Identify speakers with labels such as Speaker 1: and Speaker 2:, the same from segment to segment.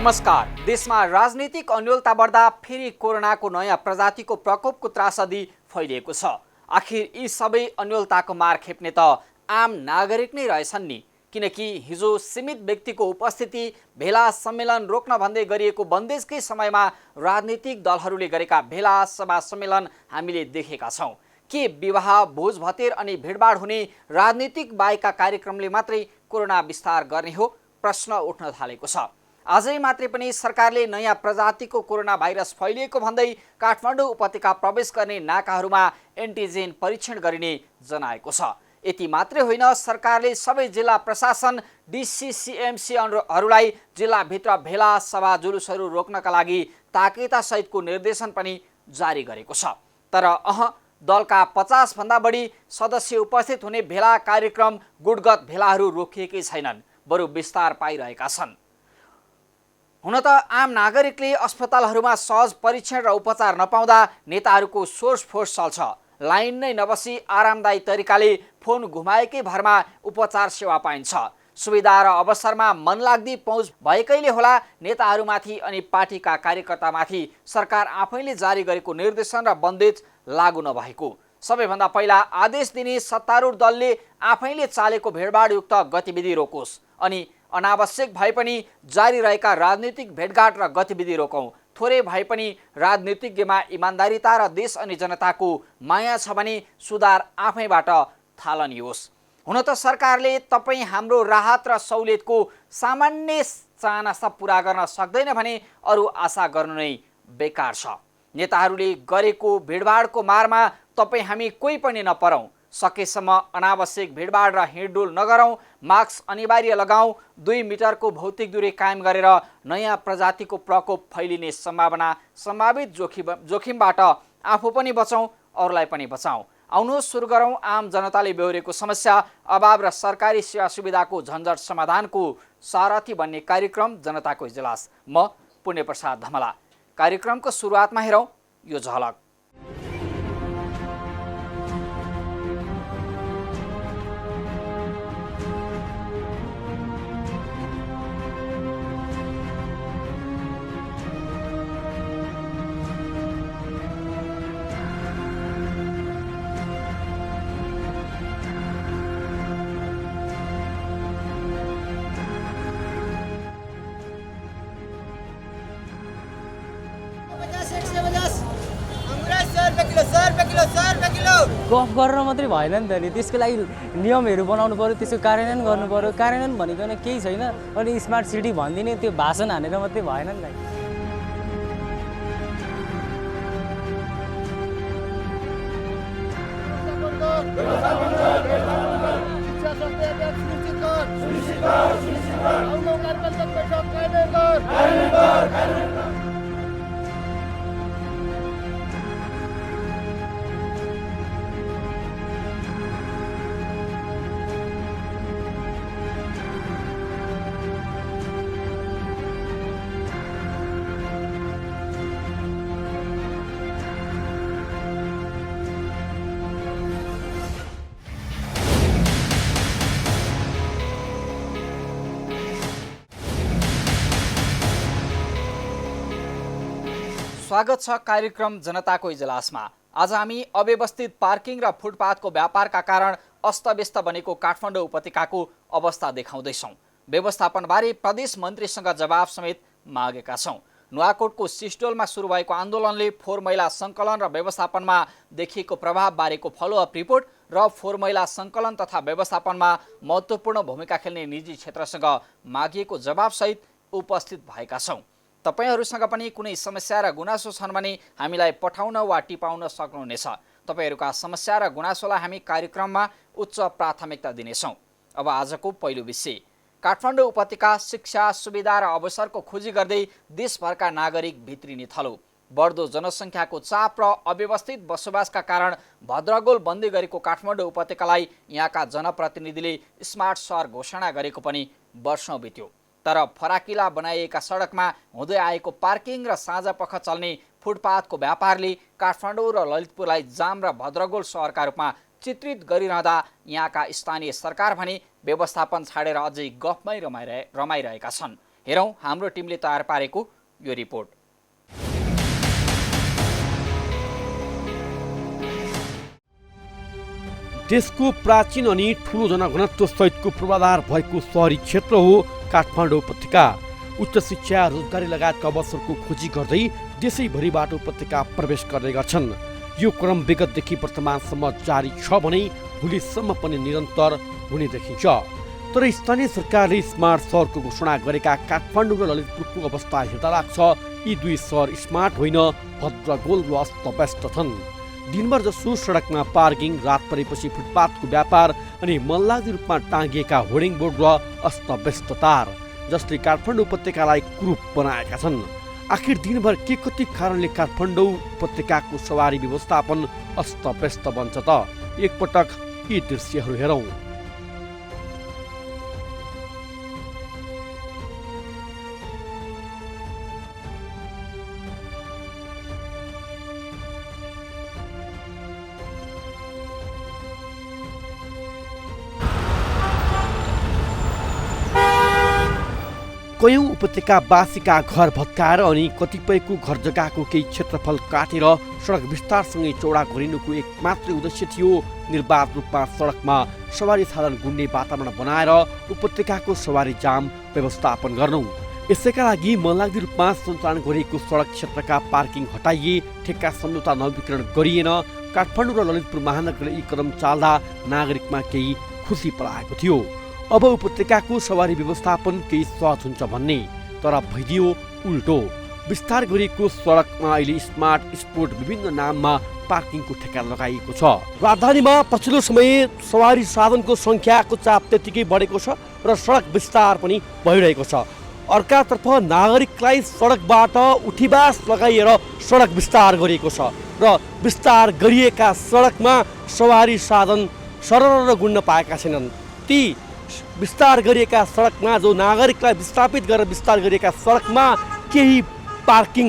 Speaker 1: नमस्कार। देशमा राजनीतिक अन्योलता बढ्दा फेरि कोरोनाको नयाँ प्रजातिको प्रकोपको त्रासदी फैलिएको छ। आखिर यी सबै अन्योलताको मार खेप्ने त आम नागरिक नै रहेछन् नि, किनकि हिजो सीमित व्यक्तिको उपस्थिति भेला सम्मेलन रोक्न भन्दै गरिएको बन्देजकै समयमा राजनीतिक दलहरूले गरेका भेला सभा सम्मेलन हामीले देखेका छौँ। के विवाह, भोज भतेर अनि भिडभाड हुने राजनीतिक बाहेकका कार्यक्रमले मात्रै कोरोना विस्तार गर्ने हो? प्रश्न उठ्न थालेको छ। आजै मात्रै पनि सरकारले नयाँ प्रजातिको कोरोना भाइरस फैलिएको भन्दै काठमाडौँ उपत्यका प्रवेश गर्ने नाकाहरूमा एन्टिजेन परीक्षण गरिने जनाएको छ। यति मात्रै होइन, सरकारले सबै जिल्ला प्रशासन, डिसिसिएमसीहरूलाई जिल्लाभित्र भेला सभा जुलुसहरू रोक्नका लागि ताकेता सहितको निर्देशन पनि जारी गरेको छ। तर दलका 50 भन्दा बढी सदस्य उपस्थित हुने भेला कार्यक्रम गुटगत भेलाहरू रोकिएकै छैनन्, बरु विस्तार पाइरहेका छन्। हुन त आम नागरिकले अस्पतालहरूमा सहज परीक्षण र उपचार नपाउँदा नेताहरूको सोर्सफोर्स चल्छ। लाइन नै नबसी आरामदायी तरिकाले फोन घुमाएकै भरमा उपचार सेवा पाइन्छ। सुविधा र अवसरमा मनलाग्दी पहुँच भएकैले होला नेताहरूमाथि अनि पार्टीका कार्यकर्तामाथि सरकार आफैले जारी गरेको निर्देशन र बन्देज लागू नभएको। सबैभन्दा पहिला आदेश दिने सत्तारूढ दलले आफैले चालेको भिडभाडयुक्त गतिविधि रोकोस् अनि अनावश्यक भए पनि जारी रहेका राजनीतिक भेटघाट र गतिविधि रोकौँ। थोरै भए पनि राजनीतिज्ञमा इमान्दारिता र देश अनि जनताको माया छ भने सुधार आफैबाट थालनियोस्। हुन त सरकारले तपाईँ हाम्रो राहत र सहुलियतको सामान्य चाहना पुरा गर्न सक्दैन भने अरू आशा गर्नु नै बेकार छ। नेताहरूले गरेको भिडभाडको मारमा तपाईँ हामी कोही पनि नपरौँ। सकेसम्म अनावश्यक भिडभाड र हिँडडुल नगरौँ। मास्क अनिवार्य लगाऊ। 2 मिटरको भौतिक दूरी कायम गरेर नयाँ प्रजातिको प्रकोप फैलिने सम्भावित जोखिमबाट आफू पनि बचौँ, अरूलाई पनि बचाउँ। आउनुहोस् सुरु गरौँ आम जनताले बेहोरेको समस्या, अभाव र सरकारी सेवा सुविधाको झन्झट समाधानको सारथी बन्ने कार्यक्रम जनताको इजलास। म पुण्य प्रसाद धमला। कार्यक्रमको सुरुवातमा हेरौँ यो झलक।
Speaker 2: गफ गरेर मात्रै भएन नि त नि, त्यसको लागि नियमहरू बनाउनु पर्यो, त्यसको कार्यान्वयन गर्नु पर्यो। कार्यान्वयन भनेको केही छैन। अनि स्मार्ट सिटी भनिदिने त्यो भाषण हानेर मात्रै भएन नि त।
Speaker 1: स्वागत छ कार्यक्रम जनताको इजलासमा। आज हामी अव्यवस्थित पार्किङ र फुटपाथको व्यापारका कारण अस्तव्यस्त बनेको काठमाडौँ उपत्यकाको अवस्था देखाउँदैछौँ। व्यवस्थापनबारे प्रदेश मन्त्रीसँग जवाब समेत मागेका छौँ। नुवाकोटको सिस्टोलमा सुरु भएको आन्दोलनले फोहोर मैला सङ्कलन र व्यवस्थापनमा देखिएको प्रभाव बारेको फलोअप रिपोर्ट र फोहोर मैला सङ्कलन तथा व्यवस्थापनमा महत्त्वपूर्ण भूमिका खेल्ने निजी क्षेत्रसँग मागिएको जवाबसहित उपस्थित भएका छौँ। तपाईहरूसँग पनि कुनै समस्या र गुनासो छन् भने हामीलाई पठाउन वा टिपाउन सक्नुहुनेछ। तपाईहरूका समस्या र गुनासोलाई हामी कार्यक्रममा उच्च प्राथमिकता दिनेछौँ। अब आजको पहिलो विषय, काठमाडौँ उपत्यका शिक्षा, सुविधा र अवसरको खोजी गर्दै देशभरका नागरिक भित्रिने थलो। बढ्दो जनसङ्ख्याको चाप र अव्यवस्थित बसोबासका कारण भद्रगोल बन्दै गरेको काठमाडौँ उपत्यकालाई यहाँका जनप्रतिनिधिले स्मार्ट सहर घोषणा गरेको पनि वर्षौँ बित्यो। तर फराकिला बनाइएका सडकमा हुँदै आएको पार्किङ र साँझपख चल्ने फुटपाथको व्यापारले काठमाडौँ र ललितपुरलाई जाम र भद्रगोल सहरका रूपमा चित्रित गरिरहँदा यहाँका स्थानीय सरकार भने व्यवस्थापन छाडेर अझै गफमै रमाइरहेका छन्। हेरौँ हाम्रो टिमले तयार पारेको यो रिपोर्ट।
Speaker 3: देशको प्राचीन अनि ठुलो जनघनत्व सहितको पूर्वाधार भएको सहरी क्षेत्र हो काठमाडौँ उपत्यका। उच्च शिक्षा, रोजगारी लगायतका अवसरको खोजी गर्दै देशैभरिबाट उपत्यका प्रवेश गर्ने गर्छन्। यो क्रम विगतदेखि वर्तमानसम्म जारी छ भने भोलिसम्म पनि निरन्तर हुने देखिन्छ। तर स्थानीय सरकारले स्मार्ट सहरको घोषणा गरेका काठमाडौँ र ललितपुरको अवस्था हेर्दा लाग्छ यी दुई सहर स्मार्ट होइन, भद्रगोल र अस्तव्यस्त छन्। दिनभर जसो सडकमा पार्किङ, रात परेपछि फुटपाथको व्यापार अनि मनलाग्दो रूपमा टाँगिएका होर्डिङ बोर्ड र अस्तव्यस्त तार जसले काठमाडौँ उपत्यकालाई कुरूप बनाएका छन्। आखिर दिनभर के कति कारणले काठमाडौँ उपत्यकाको सवारी व्यवस्थापन अस्तव्यस्त बन्छ त? एकपटक यी दृश्यहरू हेरौँ। कयौं उपत्यकावासीका घर भत्काएर अनि कतिपयको घर जग्गाको केही क्षेत्रफल काटेर सडक विस्तारसँगै चौडा गरिनुको एक मात्रै उद्देश्य थियो निर्वाध रूपमा सडकमा सवारी साधन गुन्ने वातावरण बनाएर उपत्यकाको सवारी जाम व्यवस्थापन गर्नु। यसैका लागि मनलाग्दो रूपमा सञ्चालन गरिएको सडक क्षेत्रका पार्किङ हटाइए, ठेक्का सम्झौता नवीकरण गरिएन। काठमाडौँ र ललितपुर महानगरले यी कदम चाल्दा नागरिकमा केही खुसी पलाएको थियो। अब उपत्यकाको सवारी व्यवस्थापन केही सहज हुन्छ भन्ने, तर भइदियो उल्टो। विस्तार गरिएको सडकमा अहिले स्मार्ट स्पोट विभिन्न नाममा पार्किङको ठेक्का लगाइएको छ। राजधानीमा पछिल्लो समय सवारी साधनको सङ्ख्याको चाप त्यतिकै बढेको छ र सडक विस्तार पनि भइरहेको छ। अर्कातर्फ नागरिकलाई सडकबाट उठीबास लगाइएर सडक विस्तार गरिएको छ र विस्तार गरिएका सडकमा सवारी साधन सरर गुड्न पाएका छैनन्। ती विस्तार गरिएका सडकमा जो नागरिकलाई विस्थापित गरेर विस्तार गरिएका सडकमा केही पार्किङ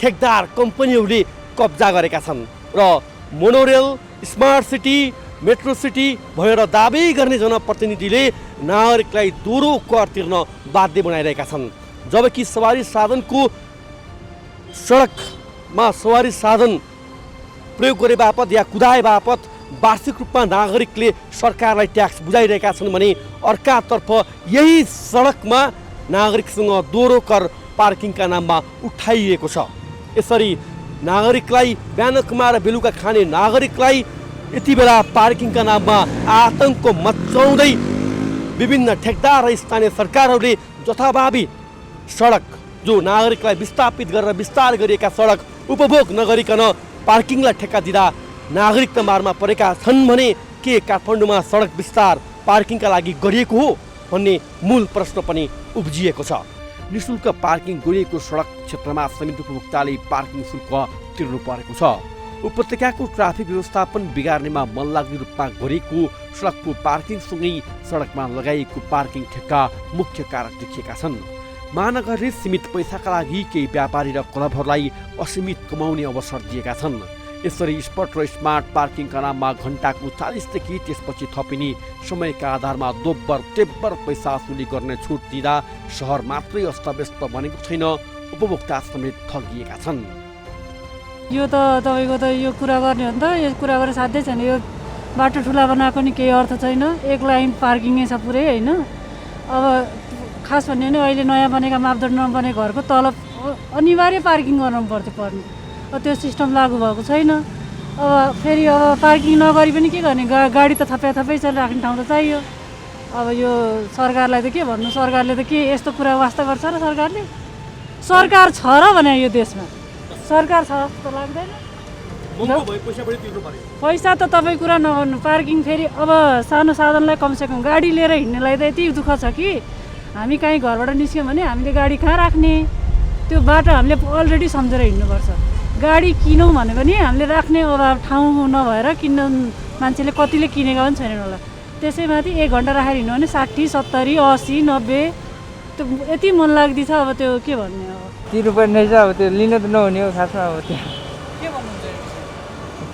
Speaker 3: ठेकदार कम्पनीहरूले कब्जा गरेका छन् र monorail, smart city, metro city भएर दाबी गर्ने जनप्रतिनिधिले नागरिकलाई दोहोरो कर तिर्न बाध्य बनाइरहेका छन्। जबकि सवारी साधनको सडकमा सवारी साधन प्रयोग गरे बापत या कुदाए बापत वार्षिक रूपमा नागरिकले सरकारलाई ट्याक्स बुझाइरहेका छन् भने अर्कातर्फ यही सडकमा नागरिकसँग दोहोरो कर पार्किङका नाममा उठाइएको छ। यसरी नागरिकलाई बिहान कुमार बेलुका खाने नागरिकलाई यति बेला पार्किङका नाममा आतंक मचाउँदै विभिन्न ठेकदार र स्थानीय सरकारहरूले जथाभावी सडक जो नागरिकलाई विस्थापित गरेर विस्तार गरिएका सडक उपभोग नगरिकन पार्किङलाई ठेक्का दिँदा नागरिक त मारमा परेका छन् भने के काठमाडौँमा सडक विस्तार पार्किङका लागि गरिएको हो भन्ने मूल प्रश्न पनि उब्जिएको छ। निःशुल्क पार्किङ गरिएको सडक क्षेत्रमा समेत उपभोक्ताले पार्किङ शुल्क तिर्नु परेको छ। उपत्यकाको ट्राफिक व्यवस्थापन बिगार्नेमा मनलाग्दो रूपमा गरिएको सडकको पार्किङसँगै सडकमा लगाइएको पार्किङ ठेक्का मुख्य कारक देखिएका छन्। महानगरले सीमित पैसाका लागि केही व्यापारी र क्लबहरूलाई असीमित कमाउने अवसर दिएका छन्। यसरी स्पट र स्मार्ट पार्किङका नाममा घण्टाको 40देखि त्यसपछि थपिने समयका आधारमा दोब्बर तेब्बर पैसा असुली गर्ने छुट दिँदा सहर मात्रै अस्तव्यस्त बनेको छैन, उपभोक्ता समेत ठगिएका छन्।
Speaker 4: यो त तपाईँको त यो कुरा गर्ने हो नि त, यो कुरा गरेर साध्यै छैन। यो बाटो ठुला बनाएको नि केही अर्थ छैन, एक लाइन पार्किङै छ पुरै होइन। अब खास भन्यो भने अहिले नयाँ बनेका मापदण्ड नबने घरको तल अनिवार्य पार्किङ गर्नु पर्ने, त्यो सिस्टम लागू भएको छैन। अब फेरि अब पार्किङ नगरी पनि के गर्ने, गाडी त थपै छ, राख्ने ठाउँ त चाहियो। अब यो सरकारलाई त के भन्नु, सरकारले त के यस्तो कुरा वास्ता गर्छ र सरकारले? सरकार छ र भने यो देशमा सरकार छ जस्तो लाग्दैन। पैसा त तपाईँ कुरा नगर्नु, पार्किङ फेरि अब सानो साधनलाई कमसेकम गाडी लिएर हिँड्नेलाई त यति दुःख छ कि हामी कहीँ घरबाट निस्क्यौँ भने हामीले गाडी कहाँ राख्ने, त्यो बाटो हामीले अलरेडी सम्झेर हिँड्नुपर्छ। गाडी किनौँ भने पनि हामीले राख्ने अभाव ठाउँ नभएर किन्न मान्छेले कतिले किनेका पनि छैनन् होला। त्यसैमाथि 1 घन्टा राखेर हिँड्यो भने 60, 70, 80, 90 त्यो यति मन लाग्दै छ। अब त्यो के भन्ने, अब
Speaker 2: तिर्नुपर्ने रहेछ। अब त्यो लिन त नहुने हो खासमा। अब त्यो
Speaker 1: के भन्नुहुन्छ?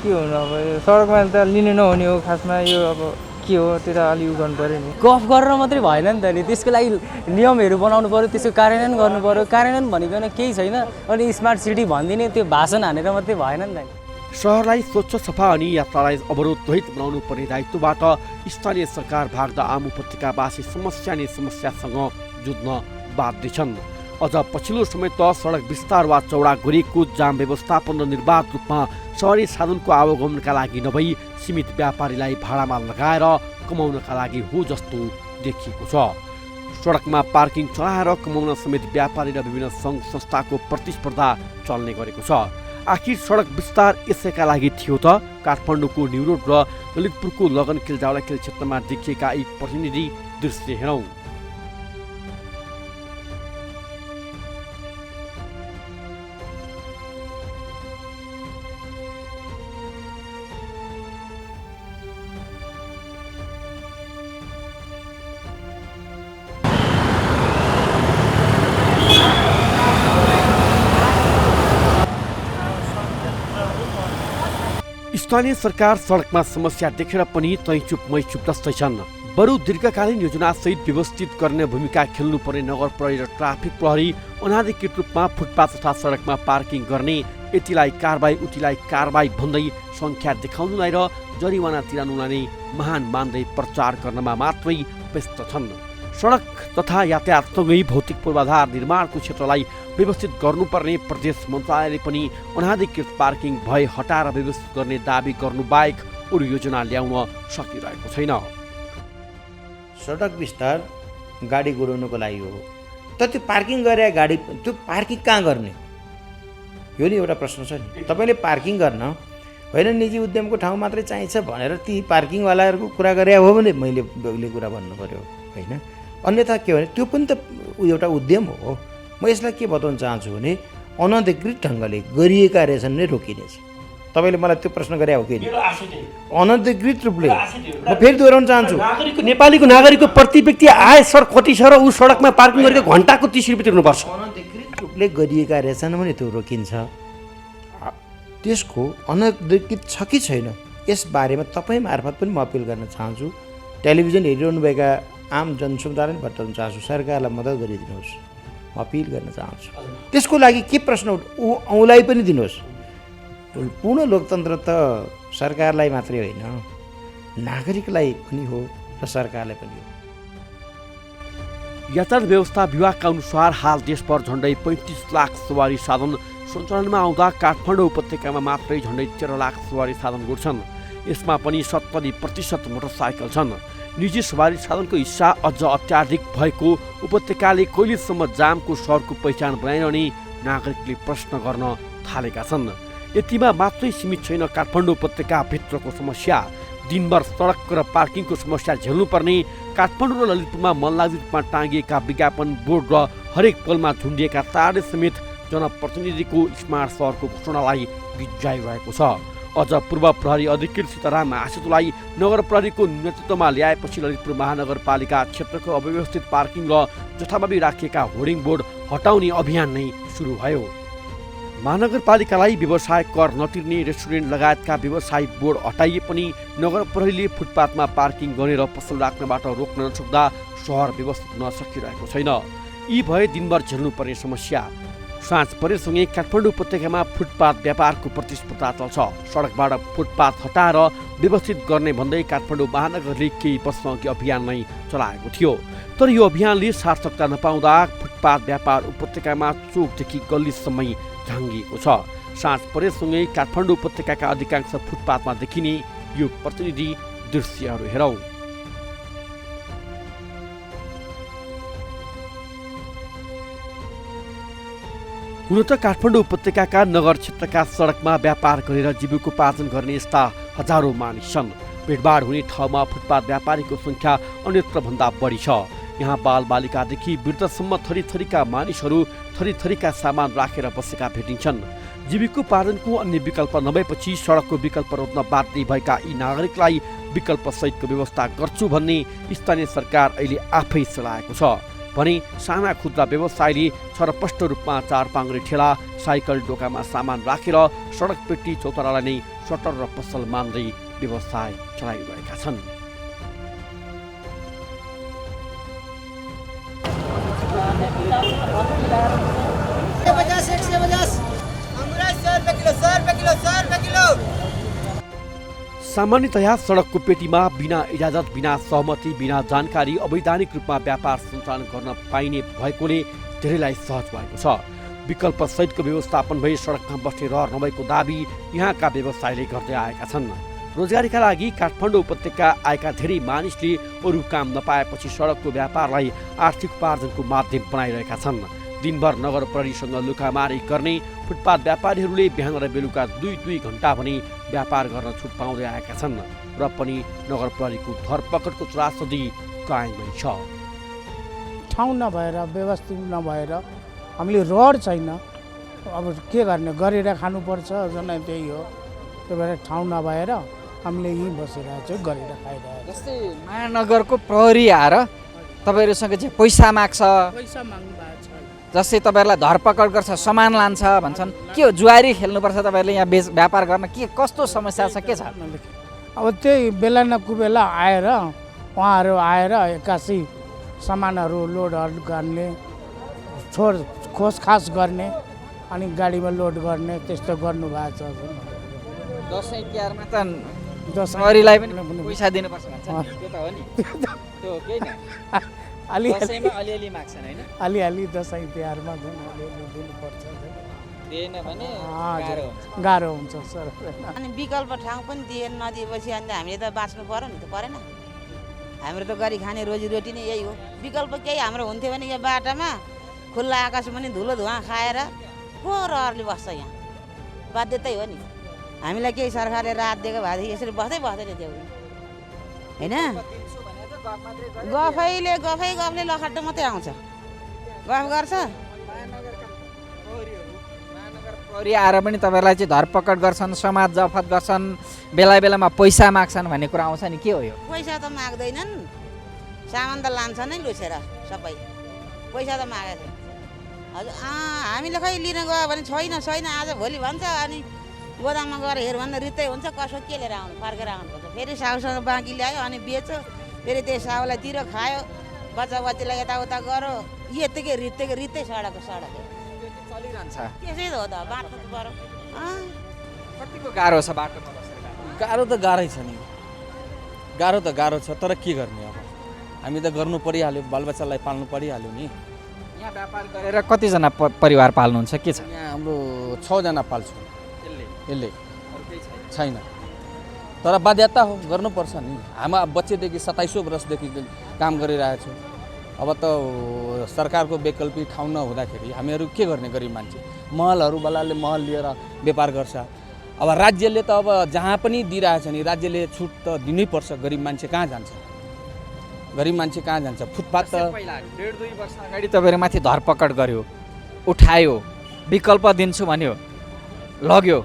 Speaker 2: के हुनु, अब यो सडकमा त लिनु नहुने हो खासमा। यो अब
Speaker 5: के हो त्यो त अलि उ गर्नु पऱ्यो नि।
Speaker 2: गफ गरेर मात्रै भएन नि त नि, त्यसको लागि नियमहरू बनाउनु पऱ्यो, त्यसको कार्यान्वयन गर्नु पऱ्यो। कार्यान्वयन भनेको केही छैन, अनि स्मार्ट सिटी भनिदिने त्यो भाषण हानेर मात्रै भएन नि त।
Speaker 3: सहरलाई स्वच्छ सफा अनि यात्रालाई अवरोधरहित बनाउनु पर्ने दायित्वबाट स्थानीय सरकार भाग्दा आम उपत्यकावासी समस्या नै समस्यासँग जुझ्न बाध्य छन्। अझ पछिल्लो समय त सडक विस्तार वा चौडा गरिएको जाम व्यवस्थापन र निर्बाध रूपमा सहरी साधनको आवागमनका लागि नभई सीमित व्यापारीलाई भाडामा लगाएर कमाउनका लागि हो जस्तो देखिएको छ। सडकमा पार्किङ चलाएर कमाउन समेत व्यापारी र विभिन्न सङ्घ संस्थाको प्रतिस्पर्धा चल्ने गरेको छ। आखिर सडक विस्तार यसैका लागि थियो त? काठमाडौँको न्युरोड र ललितपुरको लगनकिल जावलाकिल क्षेत्रमा देखिएका यी प्रतिनिधि दृश्य हेरौँ। स्थानीय सरकार सडकमा समस्या देखेर पनि तैचुप मैचुप जस्तै छन्। बरु दीर्घकालीन योजनासहित व्यवस्थित गर्ने भूमिका खेल्नुपर्ने नगर प्रहरी र ट्राफिक प्रहरी अनाधिकृत रूपमा फुटपाथ तथा सडकमा पार्किङ गर्ने, यतिलाई कारबाही उतिलाई कारबाही भन्दै सङ्ख्या देखाउनुलाई र जरिवाना तिराउनुलाई नै महान मान्दै प्रचार गर्नमा मात्रै व्यस्त छन्। सडक तथा यातायातसँगै भौतिक पूर्वाधार निर्माणको क्षेत्रलाई व्यवस्थित गर्नुपर्ने प्रदेश मन्त्रालयले पनि अनाधिकृत पार्किङ भए हटाएर व्यवस्थित गर्ने दाबी गर्नु बाहेक अरू योजना ल्याउन सकिरहेको छैन।
Speaker 6: सडक विस्तार गाडी गुडाउनुको लागि हो, तर त्यो पार्किङ गरे गाडी त्यो पार्किङ कहाँ गर्ने, यो नि एउटा प्रश्न छ नि। तपाईँले पार्किङ गर्न होइन निजी उद्यमको ठाउँ मात्रै चाहिन्छ भनेर ती पार्किङवालाहरूको कुरा गरे हो भने मैले बेग्लै कुरा भन्नु पऱ्यो होइन। अन्यथा के भने त्यो पनि त एउटा उद्यम हो। म यसलाई के बताउन चाहन्छु भने अनधिकृत ढङ्गले गरिएका रेसन नै रोकिनेछ। तपाईँले मलाई त्यो प्रश्न गरे हो कि अनधिकृत रूपले, म फेरि दोहोऱ्याउन चाहन्छु,
Speaker 3: नेपालीको नागरिकको प्रति व्यक्ति आय सर कति छ र ऊ सडकमा पार्किङ गरेको घन्टाको 30 रुपियाँ तिर्नुपर्छ।
Speaker 6: अनधिकृत रूपले गरिएका रेसन पनि त्यो रोकिन्छ। त्यसको अनधिकृत छ कि छैन यसबारेमा तपाईँ मार्फत पनि म अपिल गर्न चाहन्छु। टेलिभिजन हेरिरहनुभएका आम जनसमुदायलाई बताउन चाहन्छु, सरकारलाई मद्दत गरिदिनुहोस्, म अपिल गर्न चाहन्छु। त्यसको लागि के प्रश्न औँलाई पनि दिनुहोस्। पूर्ण लोकतन्त्र त सरकारलाई मात्रै होइन, नागरिकलाई पनि हो र सरकारलाई पनि हो।
Speaker 3: यातायात व्यवस्था विभागका अनुसार हाल देशभर झन्डै 35 लाख सवारी साधन सञ्चालनमा आउँदा काठमाडौँ उपत्यकामा मात्रै झन्डै 13 लाख सवारी साधन गुड्छन्। यसमा पनि 70% मोटरसाइकल छन्। निजी सवारी साधनको हिस्सा अझ अत्याधिक भएको उपत्यकाले कहिलेसम्म जामको सहरको पहिचान बनाइरहने नागरिकले प्रश्न गर्न थालेका छन्। यतिमा मात्रै सीमित छैन काठमाडौँ उपत्यकाभित्रको समस्या। दिनभर सडक र पार्किङको समस्या झेल्नुपर्ने काठमाडौँ र ललितपुरमा मनलाग्दो रूपमा टाँगिएका विज्ञापन बोर्ड र हरेक पलमा झुन्डिएका तारले समेत जनप्रतिनिधिको स्मार्ट सहरको घोषणालाई बिजाइरहेको छ। अझ पूर्व प्रहरी अधिकृत सीताराम आशितुलाई नगर प्रहरीको नेतृत्वमा ल्याएपछि ललितपुर महानगरपालिका क्षेत्रको अव्यवस्थित पार्किङ र जथाभावी राखिएका होर्डिङ बोर्ड हटाउने अभियान नै सुरु भयो। महानगरपालिकालाई व्यवसाय कर नतिर्ने रेस्टुरेन्ट लगायतका व्यवसायिक बोर्ड हटाइए पनि नगर प्रहरीले फुटपाथमा पार्किङ गरेर पसल राख्नबाट रोक्न नसक्दा सहर व्यवस्थित हुन सकिरहेको छैन। यी भए दिनभर झेल्नुपर्ने समस्या। साँझ परेसँगै काठमाडौँ उपत्यकामा फुटपाथ व्यापारको प्रतिस्पर्धा चल्छ। सडकबाट फुटपाथ हटाएर व्यवस्थित गर्ने भन्दै काठमाडौँ महानगरले केही वर्षअघि अभियान नै चलाएको थियो। तर यो अभियानले सार्थकता नपाउँदा फुटपाथ व्यापार उपत्यकामा चोकदेखि गल्लीसम्मै झाङ्गिएको छ। साँझ परेसँगै काठमाडौँ उपत्यकाका अधिकांश फुटपाथमा देखिने यो प्रतिनिधि दृश्यहरू हेरौँ। हुन त काठमाडौँ उपत्यकाका नगर क्षेत्रका सडकमा व्यापार गरेर जीविकोपार्जन गर्ने यस्ता हजारौँ मानिस छन्। भिडभाड हुने ठाउँमा फुटपाथ व्यापारीको सङ्ख्या अन्यत्रभन्दा बढी छ। यहाँ बालबालिकादेखि वृद्धसम्म थरीथरीका मानिसहरू थरीथरीका सामान राखेर बसेका भेटिन्छन्। जीविकोपार्जनको अन्य विकल्प नभएपछि सडकको विकल्प रोज्न बाध्य भएका यी नागरिकलाई विकल्पसहितको व्यवस्था गर्छु भन्ने स्थानीय सरकार अहिले आफै चलाएको छ भने साना खुद्रा व्यवसायले छरपष्ट रूपमा चार पाङ्ग्रे ठेला साइकल डोकामा सामान राखेर सडक पेटी चौतारालाई नै सटर र पसल मान्दै व्यवसाय चलाइरहेका छन्। सामान्यतया सडकको पेटीमा बिना इजाजत, बिना सहमति, बिना जानकारी अवैधानिक रूपमा व्यापार सञ्चालन गर्न पाइने भएकोले धेरैलाई सहज भएको छ। विकल्प सहितको व्यवस्थापन भई सडकमा बस्ने रहर नभएको दाबी यहाँका व्यवसायीले गर्दै आएका छन्। रोजगारीका लागि काठमाडौँ उपत्यका आएका धेरै मानिसले अरू काम नपाएपछि सडकको व्यापारलाई आर्थिक उपार्जनको माध्यम बनाइरहेका छन्। दिनभर नगर प्रहरीसँग लुकामारी गर्ने फुटपाथ व्यापारीहरूले बिहान र बेलुका 2-2 घण्टा भने व्यापार गर्न छुट पाउँदै आएका छन् र पनि नगर प्रहरीको धरपकडको त्रासदी कायमै छ।
Speaker 7: ठाउँ नभएर, व्यवस्थित नभएर, हामीले रोड छैन, अब के गर्ने, गरेर खानुपर्छ, झन् त्यही हो। त्यही भएर ठाउँ नभएर हामीले यहीँ बसिरहेको छौँ, गरेर खाइरहेको।
Speaker 1: जस्तै महानगरको प्रहरी आएर तपाईँहरूसँग चाहिँ पैसा माग्छ,
Speaker 7: पैसा माग्नु भएको छ।
Speaker 1: जस्तै तपाईँहरूलाई धरपकड गर्छ, सामान लान्छ भन्छन्, के हो जुवारी खेल्नुपर्छ तपाईँहरूले यहाँ व्यापार गर्न, के कस्तो समस्या छ, के छ?
Speaker 7: अब त्यही बेला न कुबेला आएर उहाँहरू आएर एक्कासी सामानहरू लोडहरू गर्ने, खोजखास गर्ने, अनि गाडीमा लोड गर्ने, त्यस्तो गर्नुभएको छ।
Speaker 1: दसैँ तिहारमा त
Speaker 7: दसैँ
Speaker 1: प्रहरीलाई पनि पैसा दिनुपर्छ भन्छ नि, त्यो त हो नि, त्यो केही न, दसैँमा अलिअलि माग्छन् होइन,
Speaker 7: अलिअलि दसैँ तिहारमा झन् अलिअलि दिनुपर्छ,
Speaker 1: दिएन भने
Speaker 7: गाह्रो हुन्छ सर।
Speaker 8: अनि विकल्प ठाउँ पनि नदिएपछि अन्त हामीले त बाँच्नु पर्यो नि, त परेन। हाम्रो त गरी खाने रोजीरोटी नै यही हो। विकल्प केही हाम्रो हुन्थ्यो भने यो बाटामा खुल्ला आकाश पनि धुलो धुवा खाएर को रहरले बस्छ यहाँ, बाध्यतै हो नि। हामीलाई केही सरकारले राहत दिएको भएदेखि यसरी बस्दैन त्यो होइन। गफले लखड्डो मात्रै आउँछ, गफ गर्छ।
Speaker 1: प्रहरी आएर पनि तपाईँहरूलाई चाहिँ धरपकड गर्छन्, समाज जफत गर्छन्, बेला बेलामा पैसा माग्छन् भन्ने कुरा आउँछ नि, के हो यो?
Speaker 8: पैसा त माग्दैनन्, सामान त लान्छ नै लुछेर सबै, पैसा त मागेको थियो। हजुर हामीले खै लिन गयो भने छैन आज भोलि भन्छ, अनि गोदाममा गएर हेर भन्दा रित्तै हुन्छ, कसो के लिएर आउनु, फर्केर आउनुपर्छ। फेरि साउसँग बाँकी ल्यायो, अनि बेच्यो, फेरि त्यो साउलाई तिर खायो, बच्चा बच्चीलाई यताउता गऱ्यो, यत्तिकै रित्तै सडक
Speaker 1: चलिरहन्छ।
Speaker 8: त्यसै त हो त, बाटो पऱ्यो।
Speaker 1: कतिको गाह्रो छ बाटोमा बसेर?
Speaker 9: गाह्रो त गाह्रै छ नि, गाह्रो छ, तर के गर्ने अब, हामी त गर्नु परिहाल्यो, बालबच्चालाई पाल्नु परिहाल्यो नि।
Speaker 1: यहाँ व्यापार गरेर कतिजना परिवार पाल्नुहुन्छ, के छ?
Speaker 9: यहाँ हाम्रो 6 जना पाल्छौँ यसले, छैन, तर बाध्यता हो, गर्नुपर्छ नि। हामी बच्चेदेखि 27 वर्षदेखि काम गरिरहेको छौँ। अब त सरकारको वैकल्पिक ठाउँ नहुँदाखेरि हामीहरू के गर्ने, गरिब मान्छे महलहरूवालाले महल लिएर व्यापार गर्छ। अब राज्यले त अब जहाँ पनि दिइरहेछ नि, राज्यले छुट त दिनैपर्छ। गरिब मान्छे कहाँ जान्छ, फुटपाथ त
Speaker 1: 1.5-2 वर्ष अगाडि तपाईँहरू माथि धरपकड गर्यो, उठायो, विकल्प दिन्छु भन्यो, लग्यो,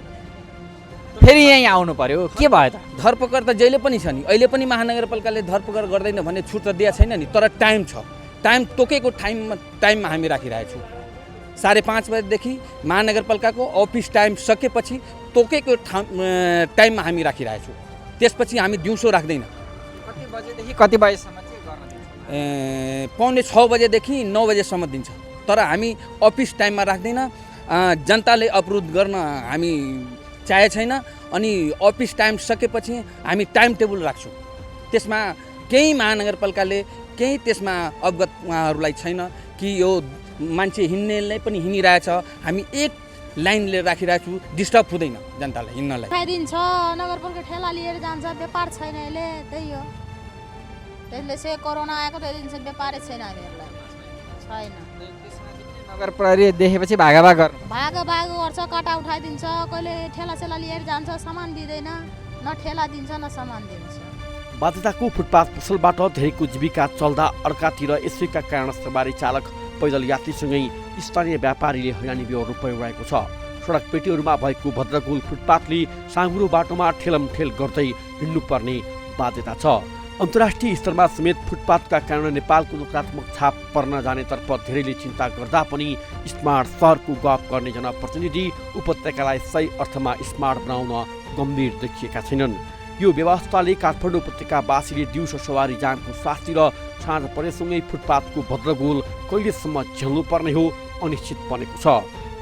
Speaker 1: फेरि यहीँ आउनु पर्यो, के भयो त?
Speaker 9: धरपकड त जहिले पनि छ नि, अहिले पनि महानगरपालिकाले धरपकड गर्दैन भन्ने छुट त दिएको छैन नि, तर टाइम छ, टाइम तोकेको टाइममा हामी राखिरहेछौँ। 5:30 बजेदेखि महानगरपालिकाको अफिस टाइम सकेपछि तोकेको टाइममा हामी राखिरहेछौँ, त्यसपछि हामी दिउँसो राख्दैन।
Speaker 1: कति बजेदेखि कति बजेसम्म चाहिँ गर्न दिन्छ?
Speaker 9: 5:45 बजेदेखि 9 बजेसम्म दिन्छ, तर हामी अफिस टाइममा राख्दैन। जनताले अवरोध गर्न हामी चाहे छैन, अनि अफिस टाइम सकेपछि हामी टाइम टेबल राख्छौँ। त्यसमा केही महानगरपालिकाले केही त्यसमा अवगत उहाँहरूलाई छैन कि यो मान्छे हिँड्नेलाई पनि हिँडिरहेछ, हामी एक लाइनले राखिरहेको छु, डिस्टर्ब हुँदैन जनतालाई हिँड्नलाई।
Speaker 10: खाइदिन्छ, नगरपालिका ठेला लिएर जान्छ, व्यापार छैन, यसले त्यही हो। त्यसले चाहिँ कोरोना आएको त्यही दिन चाहिँ व्यापारै छैन हामीहरूलाई, छैन।
Speaker 1: नगर प्रहरी देखेपछि भागाभाग
Speaker 10: गर्छ, कटा उठाइदिन्छ, कहिले ठेला लिएर जान्छ, सामान दिँदैन, न ठेला दिन्छ न सामान दिन्छ।
Speaker 3: बाध्यताको फुटपाथ पसलबाट धेरैको जीविका चल्दा अर्कातिर यसैका कारण सवारी चालक, पैदल यात्रीसँगै स्थानीय व्यापारीले हैरानी बेहोर्नु परिरहेको छ। सडक पेटीहरूमा भएको भद्रगोल फुटपाथले साँघुरो बाटोमा ठेलमठेल गर्दै हिँड्नुपर्ने बाध्यता छ। अन्तर्राष्ट्रिय स्तरमा समेत फुटपाथका कारण नेपालको नकारात्मक छाप पर्न जानेतर्फ धेरैले चिन्ता गर्दा पनि स्मार्ट सहरको गफ गर्ने जनप्रतिनिधि उपत्यकालाई सही अर्थमा स्मार्ट बनाउन गम्भीर देखिएका छैनन्। यो व्यवस्थाले काठमाडौँ उपत्यकावासीले दिउँसो सवारी जामको शास्ति र साँझ परेसँगै फुटपाथको भद्रगोल कहिलेसम्म झेल्नुपर्ने हो अनिश्चित बनेको छ।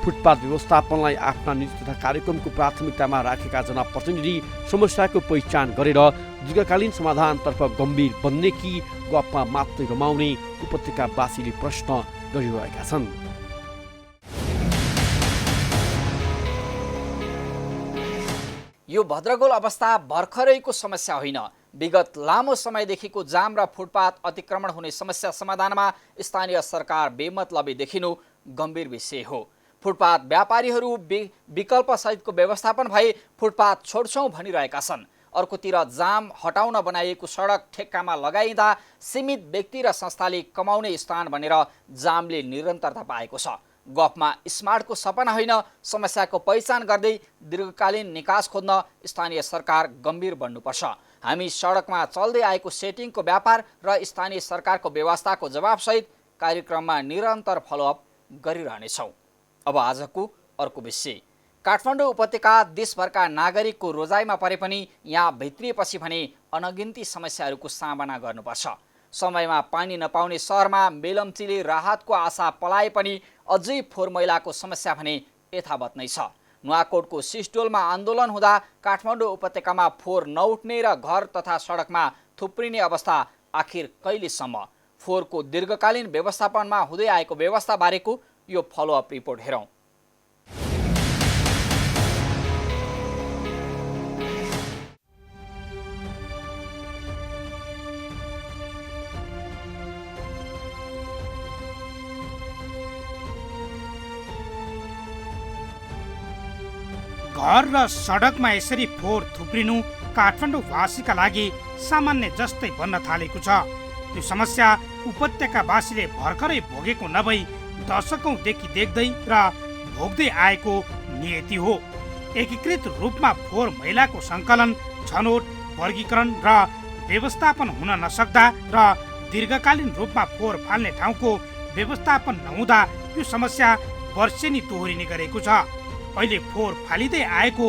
Speaker 3: फुटपाथ व्यवस्थापनलाई आफ्ना नीति तथा कार्यक्रमको प्राथमिकतामा राखेका जनप्रतिनिधि समस्याको पहिचान गरेर दीर्घकालीन समाधानतर्फ गम्भीर बन्ने कि गफमा मात्रै रमाउने उपत्यकावासीले प्रश्न गरिरहेका छन्।
Speaker 1: यो भद्रगोल अवस्था भर्खरैको समस्या होइन। विगत लामो समयदेखिको जाम र फुटपाथ अतिक्रमण हुने समस्या समाधानमा स्थानीय सरकार बेमतलबी देखिनु गम्भीर विषय हो। फुटपाथ व्यापारीहरू विकल्प सहितको व्यवस्थापन भए फुटपाथ छोड्छौँ भनिरहेका छन्। अर्कोतिर जाम हटाउन बनाइएको सडक ठेक्कामा लगाइँदा सीमित व्यक्ति र संस्थाले कमाउने स्थान भनेर जामले निरन्तरता पाएको छ। गफमा स्मार्टको सपना होइन, समस्याको पहिचान गर्दै दीर्घकालीन निकास खोज्न स्थानीय सरकार गम्भीर बन्नुपर्छ। हामी सडकमा चल्दै आएको सेटिङको व्यापार र स्थानीय सरकारको व्यवस्थाको जवाबसहित कार्यक्रममा निरन्तर फलोअप गरिरहनेछौँ। अब आजको अर्को विषय। काठमाडौँ उपत्यका देशभरका नागरिकको रोजाइमा परे पनि यहाँ भित्रिएपछि भने अनगिन्ती समस्याहरूको सामना गर्नुपर्छ। समयमा पानी नपाउने सहरमा मेलम्चीले राहतको आशा पलाए पनि अझै फोहोर मैलाको समस्या भने यथावत नै छ। नुवाकोटको सिस्डोलमा आन्दोलन हुँदा काठमाडौँ उपत्यकामा फोहोर नउठ्ने र घर तथा सडकमा थुप्रिने अवस्था आखिर कहिलेसम्म? फोहोरको दीर्घकालीन व्यवस्थापनमा हुँदै आएको व्यवस्था बारेको यो फलोअप रिपोर्ट हेरौँ।
Speaker 11: घर र सडकमा यसरी फोहोर थुप्रिनु काठमाडौँवासीका लागि सामान्य जस्तै बन्न थालेको छ। यो समस्या उपत्यकावासीले भर्खरै भोगेको नभई दशकौंदेखि देख्दै र भोग्दै आएको नियति हो। एकीकृत रूपमा फोहोर मैलाको सङ्कलन, छनौट, वर्गीकरण र व्यवस्थापन हुन नसक्दा र दीर्घकालीन रूपमा फोहोर फाल्ने ठाउँको व्यवस्थापन नहुँदा यो समस्या वर्षेनी दोहोरिने गरेको छ। अहिले फोहोर फालिँदै आएको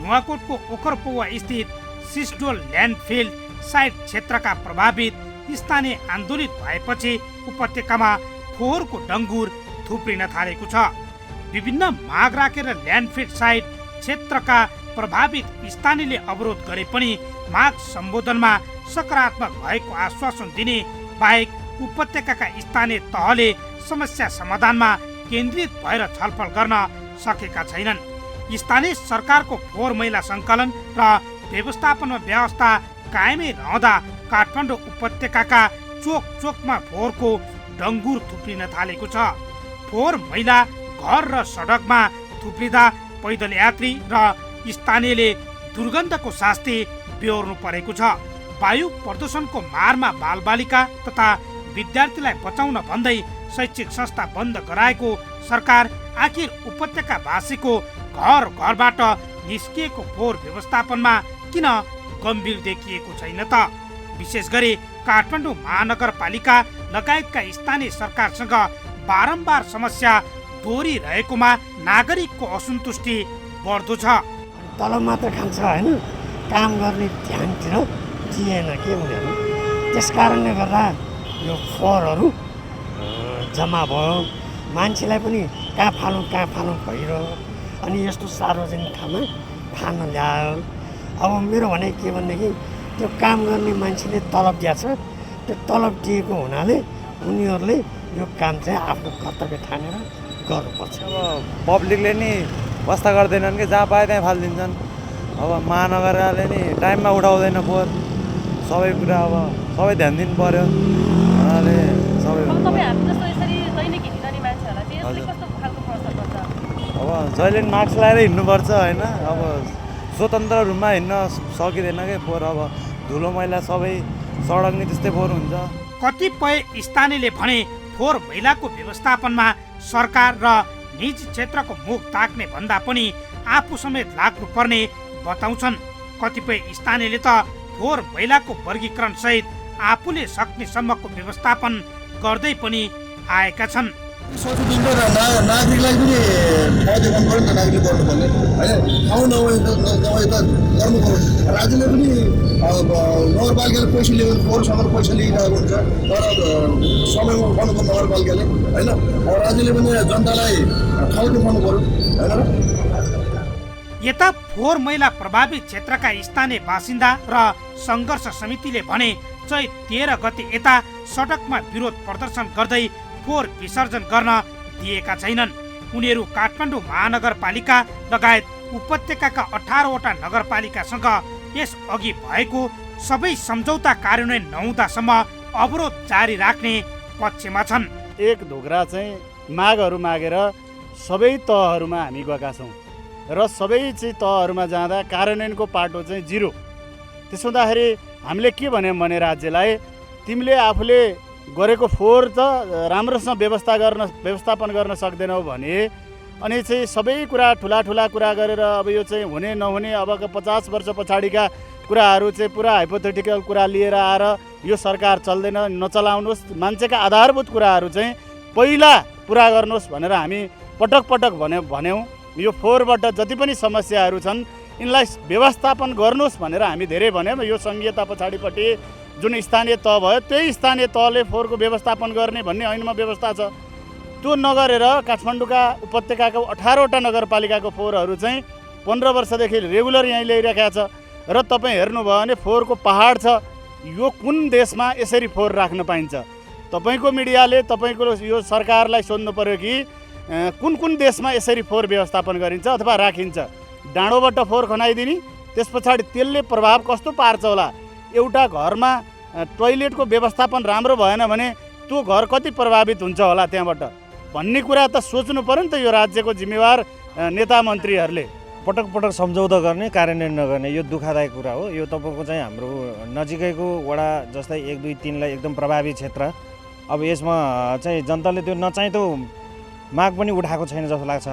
Speaker 11: नुवाकोटको ओखरपौवा स्थित सिस्डोल ल्यान्डफिल साइट क्षेत्रका प्रभावित स्थानीय आन्दोलित भएपछि उपत्यकामा फोहोरको डङ्गुर थुप्रिन थालेको छ। विभिन्न माग राखेर ल्यान्डफिल साइट क्षेत्रका प्रभावित स्थानीयले अवरोध गरे पनि माग सम्बोधनमा सकारात्मक भएको आश्वासन दिने बाहेक उपत्यकाका स्थानीय तहले समस्या समाधानमा केन्द्रित भएर छलफल गर्न सकेका छैनन्। स्थानीय सरकारको फोहोर मैला सङ्कलन र व्यवस्थापनमा व्यवस्था कायमै रहँदा काठमाडौँ उपत्यकाका चोक चोकमा फोहोरको डङ्गुर थुप्रिन थालेको छ। फोहोर मैला घर र सडकमा थुप्रिँदा पैदल यात्री र स्थानीयले दुर्गन्धको शास्ति बेहोर्नु परेको छ। वायु प्रदूषणको मारमा बालबालिका तथा विद्यार्थीलाई बचाउन भन्दै शैक्षिक संस्था बन्द गराएको सरकार आखिर उपत्यकावासीको घर घरबाट निस्किएको फोहोर व्यवस्थापनमा किन गम्भीर देखिएको छैन त? विशेष गरी काठमाडौँ महानगरपालिका लगायतका स्थानीय सरकारसँग बारम्बार समस्या दोहोरिरहेकोमा नागरिकको असन्तुष्टि बढ्दो छ।
Speaker 12: तलब मात्र खान्छ होइन, काम गर्ने ध्यानतिर दिएन के उनीहरू। त्यस कारणले गर्दा यो फोहोरहरू जम्मा भयो। मान्छेलाई पनि कहाँ फालौँ भइरह्यो। अनि यस्तो सार्वजनिक ठाउँमा फाल्न ल्यायो। अब मेरो भनाइ के भनेदेखि त्यो काम गर्ने मान्छेले तलब दिएछ, त्यो तलब दिएको हुनाले उनीहरूले यो काम चाहिँ आफ्नो कर्तव्य ठानेर गर्नुपर्छ।
Speaker 5: अब पब्लिकले नि वास्ता गर्दैनन् कि जहाँ पाए त्यहाँ फालिदिन्छन्। अब महानगरले नि टाइममा उठाउँदैन फोहोर। सबै कुरा अब सबै ध्यान दिनु पर्यो। उहाँले सबै अब जहिले मास्क लगाएर हिँड्नुपर्छ होइन। अब स्वतन्त्र रूपमा हिँड्न सकिँदैन कि फोहोर। अब धुलो मैला सबै सडक नि त्यस्तै फोहोर हुन्छ।
Speaker 11: कतिपय स्थानीयले भने फोहोर मैलाको व्यवस्थापनमा सरकार र निजी क्षेत्रको मुख ताक्ने भन्दा पनि आफू समेत लाग्नुपर्ने बताउँछन्। कतिपय स्थानीयले त फोहोर मैलाको वर्गीकरण सहित आफूले सक्ने सम्मको व्यवस्थापन गर्दै पनि आएका छन्।
Speaker 13: नागरिकलाई पनि देखाउनु पऱ्यो नि त, नागरिक गर्नु पर्ने होइन। ठाउँ नभए त गर्नु पऱ्यो। राज्यले पनि नगरपालिकाले पैसा लिएको फोहोरसँग पैसा लिइरहेको हुन्छ, तर समयमा उठाउनु पर्यो नगरपालिकाले होइन। अब राज्यले पनि जनतालाई ठाउँ देखाउनु पऱ्यो होइन।
Speaker 11: यता फोहोर मैला प्रभावित क्षेत्रका स्थानीय बासिन्दा र सङ्घर्ष समितिले भने चैत 13 गते यता सडकमा विरोध प्रदर्शन गर्दै फोहोर विसर्जन गर्न दिएका छैनन्। उनीहरू काठमाडौँ महानगरपालिका लगायत उपत्यकाका 18वटा नगरपालिकासँग यस अघि भएको सबै सम्झौता कार्यान्वयन नहुँदासम्म अवरोध जारी राख्ने पक्षमा छन्।
Speaker 14: एक ढोक्रा चाहिँ मागहरू मागेर सबै तहहरूमा हामी गएका छौँ र सबै चाहिँ तहहरूमा जाँदा कार्यान्वयनको पाटो चाहिँ 0। त्यसो हुँदाखेरि हामीले के भन्यौँ भने राज्यलाई तिमीले आफूले गरेको फोहोर त राम्रोसँग व्यवस्थापन गर्न सक्दैनौ भने अनि चाहिँ सबै कुरा ठुला कुरा गरेर अब यो चाहिँ हुने नहुने अबका 50 वर्ष पछाडिका कुराहरू चाहिँ पुरा हाइपोथेटिकल कुरा लिएर आएर यो सरकार चल्दैन नचलाउनुहोस्, मान्छेका आधारभूत कुराहरू चाहिँ पहिला पुरा गर्नुहोस् भनेर हामी पटक भन्यौँ। यो फोहोरबाट जति पनि समस्याहरू छन् यिनलाई व्यवस्थापन गर्नुहोस् भनेर हामी धेरै भन्यौँ। यो सङ्घीयता पछाडिपट्टि जुन स्थानीय तह भयो त्यही स्थानीय तहले फोहोरको व्यवस्थापन गर्ने भन्ने ऐनमा व्यवस्था छ। त्यो नगरेर काठमाडौँका उपत्यकाको 18वटा नगरपालिकाको फोहोरहरू चाहिँ 15 वर्षदेखि रेगुलर यहीँ ल्याइरहेका छ र तपाईँ हेर्नुभयो भने फोहोरको पहाड छ। यो कुन देशमा यसरी फोहोर राख्न पाइन्छ? तपाईँको मिडियाले तपाईँको यो सरकारलाई सोध्नु पर्यो कि कुन देशमा यसरी फोहोर व्यवस्थापन गरिन्छ अथवा राखिन्छ? डाँडोबाट फोहोर खनाइदिने, त्यस पछाडि त्यसले प्रभाव कस्तो पार्छ होला? एउटा घरमा टोइलेटको व्यवस्थापन राम्रो भएन भने त्यो घर कति प्रभावित हुन्छ होला त्यहाँबाट भन्ने कुरा त सोच्नु पर्यो नि त यो राज्यको जिम्मेवार नेता मन्त्रीहरूले।
Speaker 15: पटक सम्झौता गर्ने कार्यान्वयन नगर्ने यो दुःखदायक कुरा हो। यो तपाईँको चाहिँ हाम्रो नजिकैको वडा जस्तै 1, 2, 3लाई एकदम प्रभावित क्षेत्र। अब यसमा चाहिँ जनताले त्यो नचाहिँदो माग पनि उठाएको छैन जस्तो लाग्छ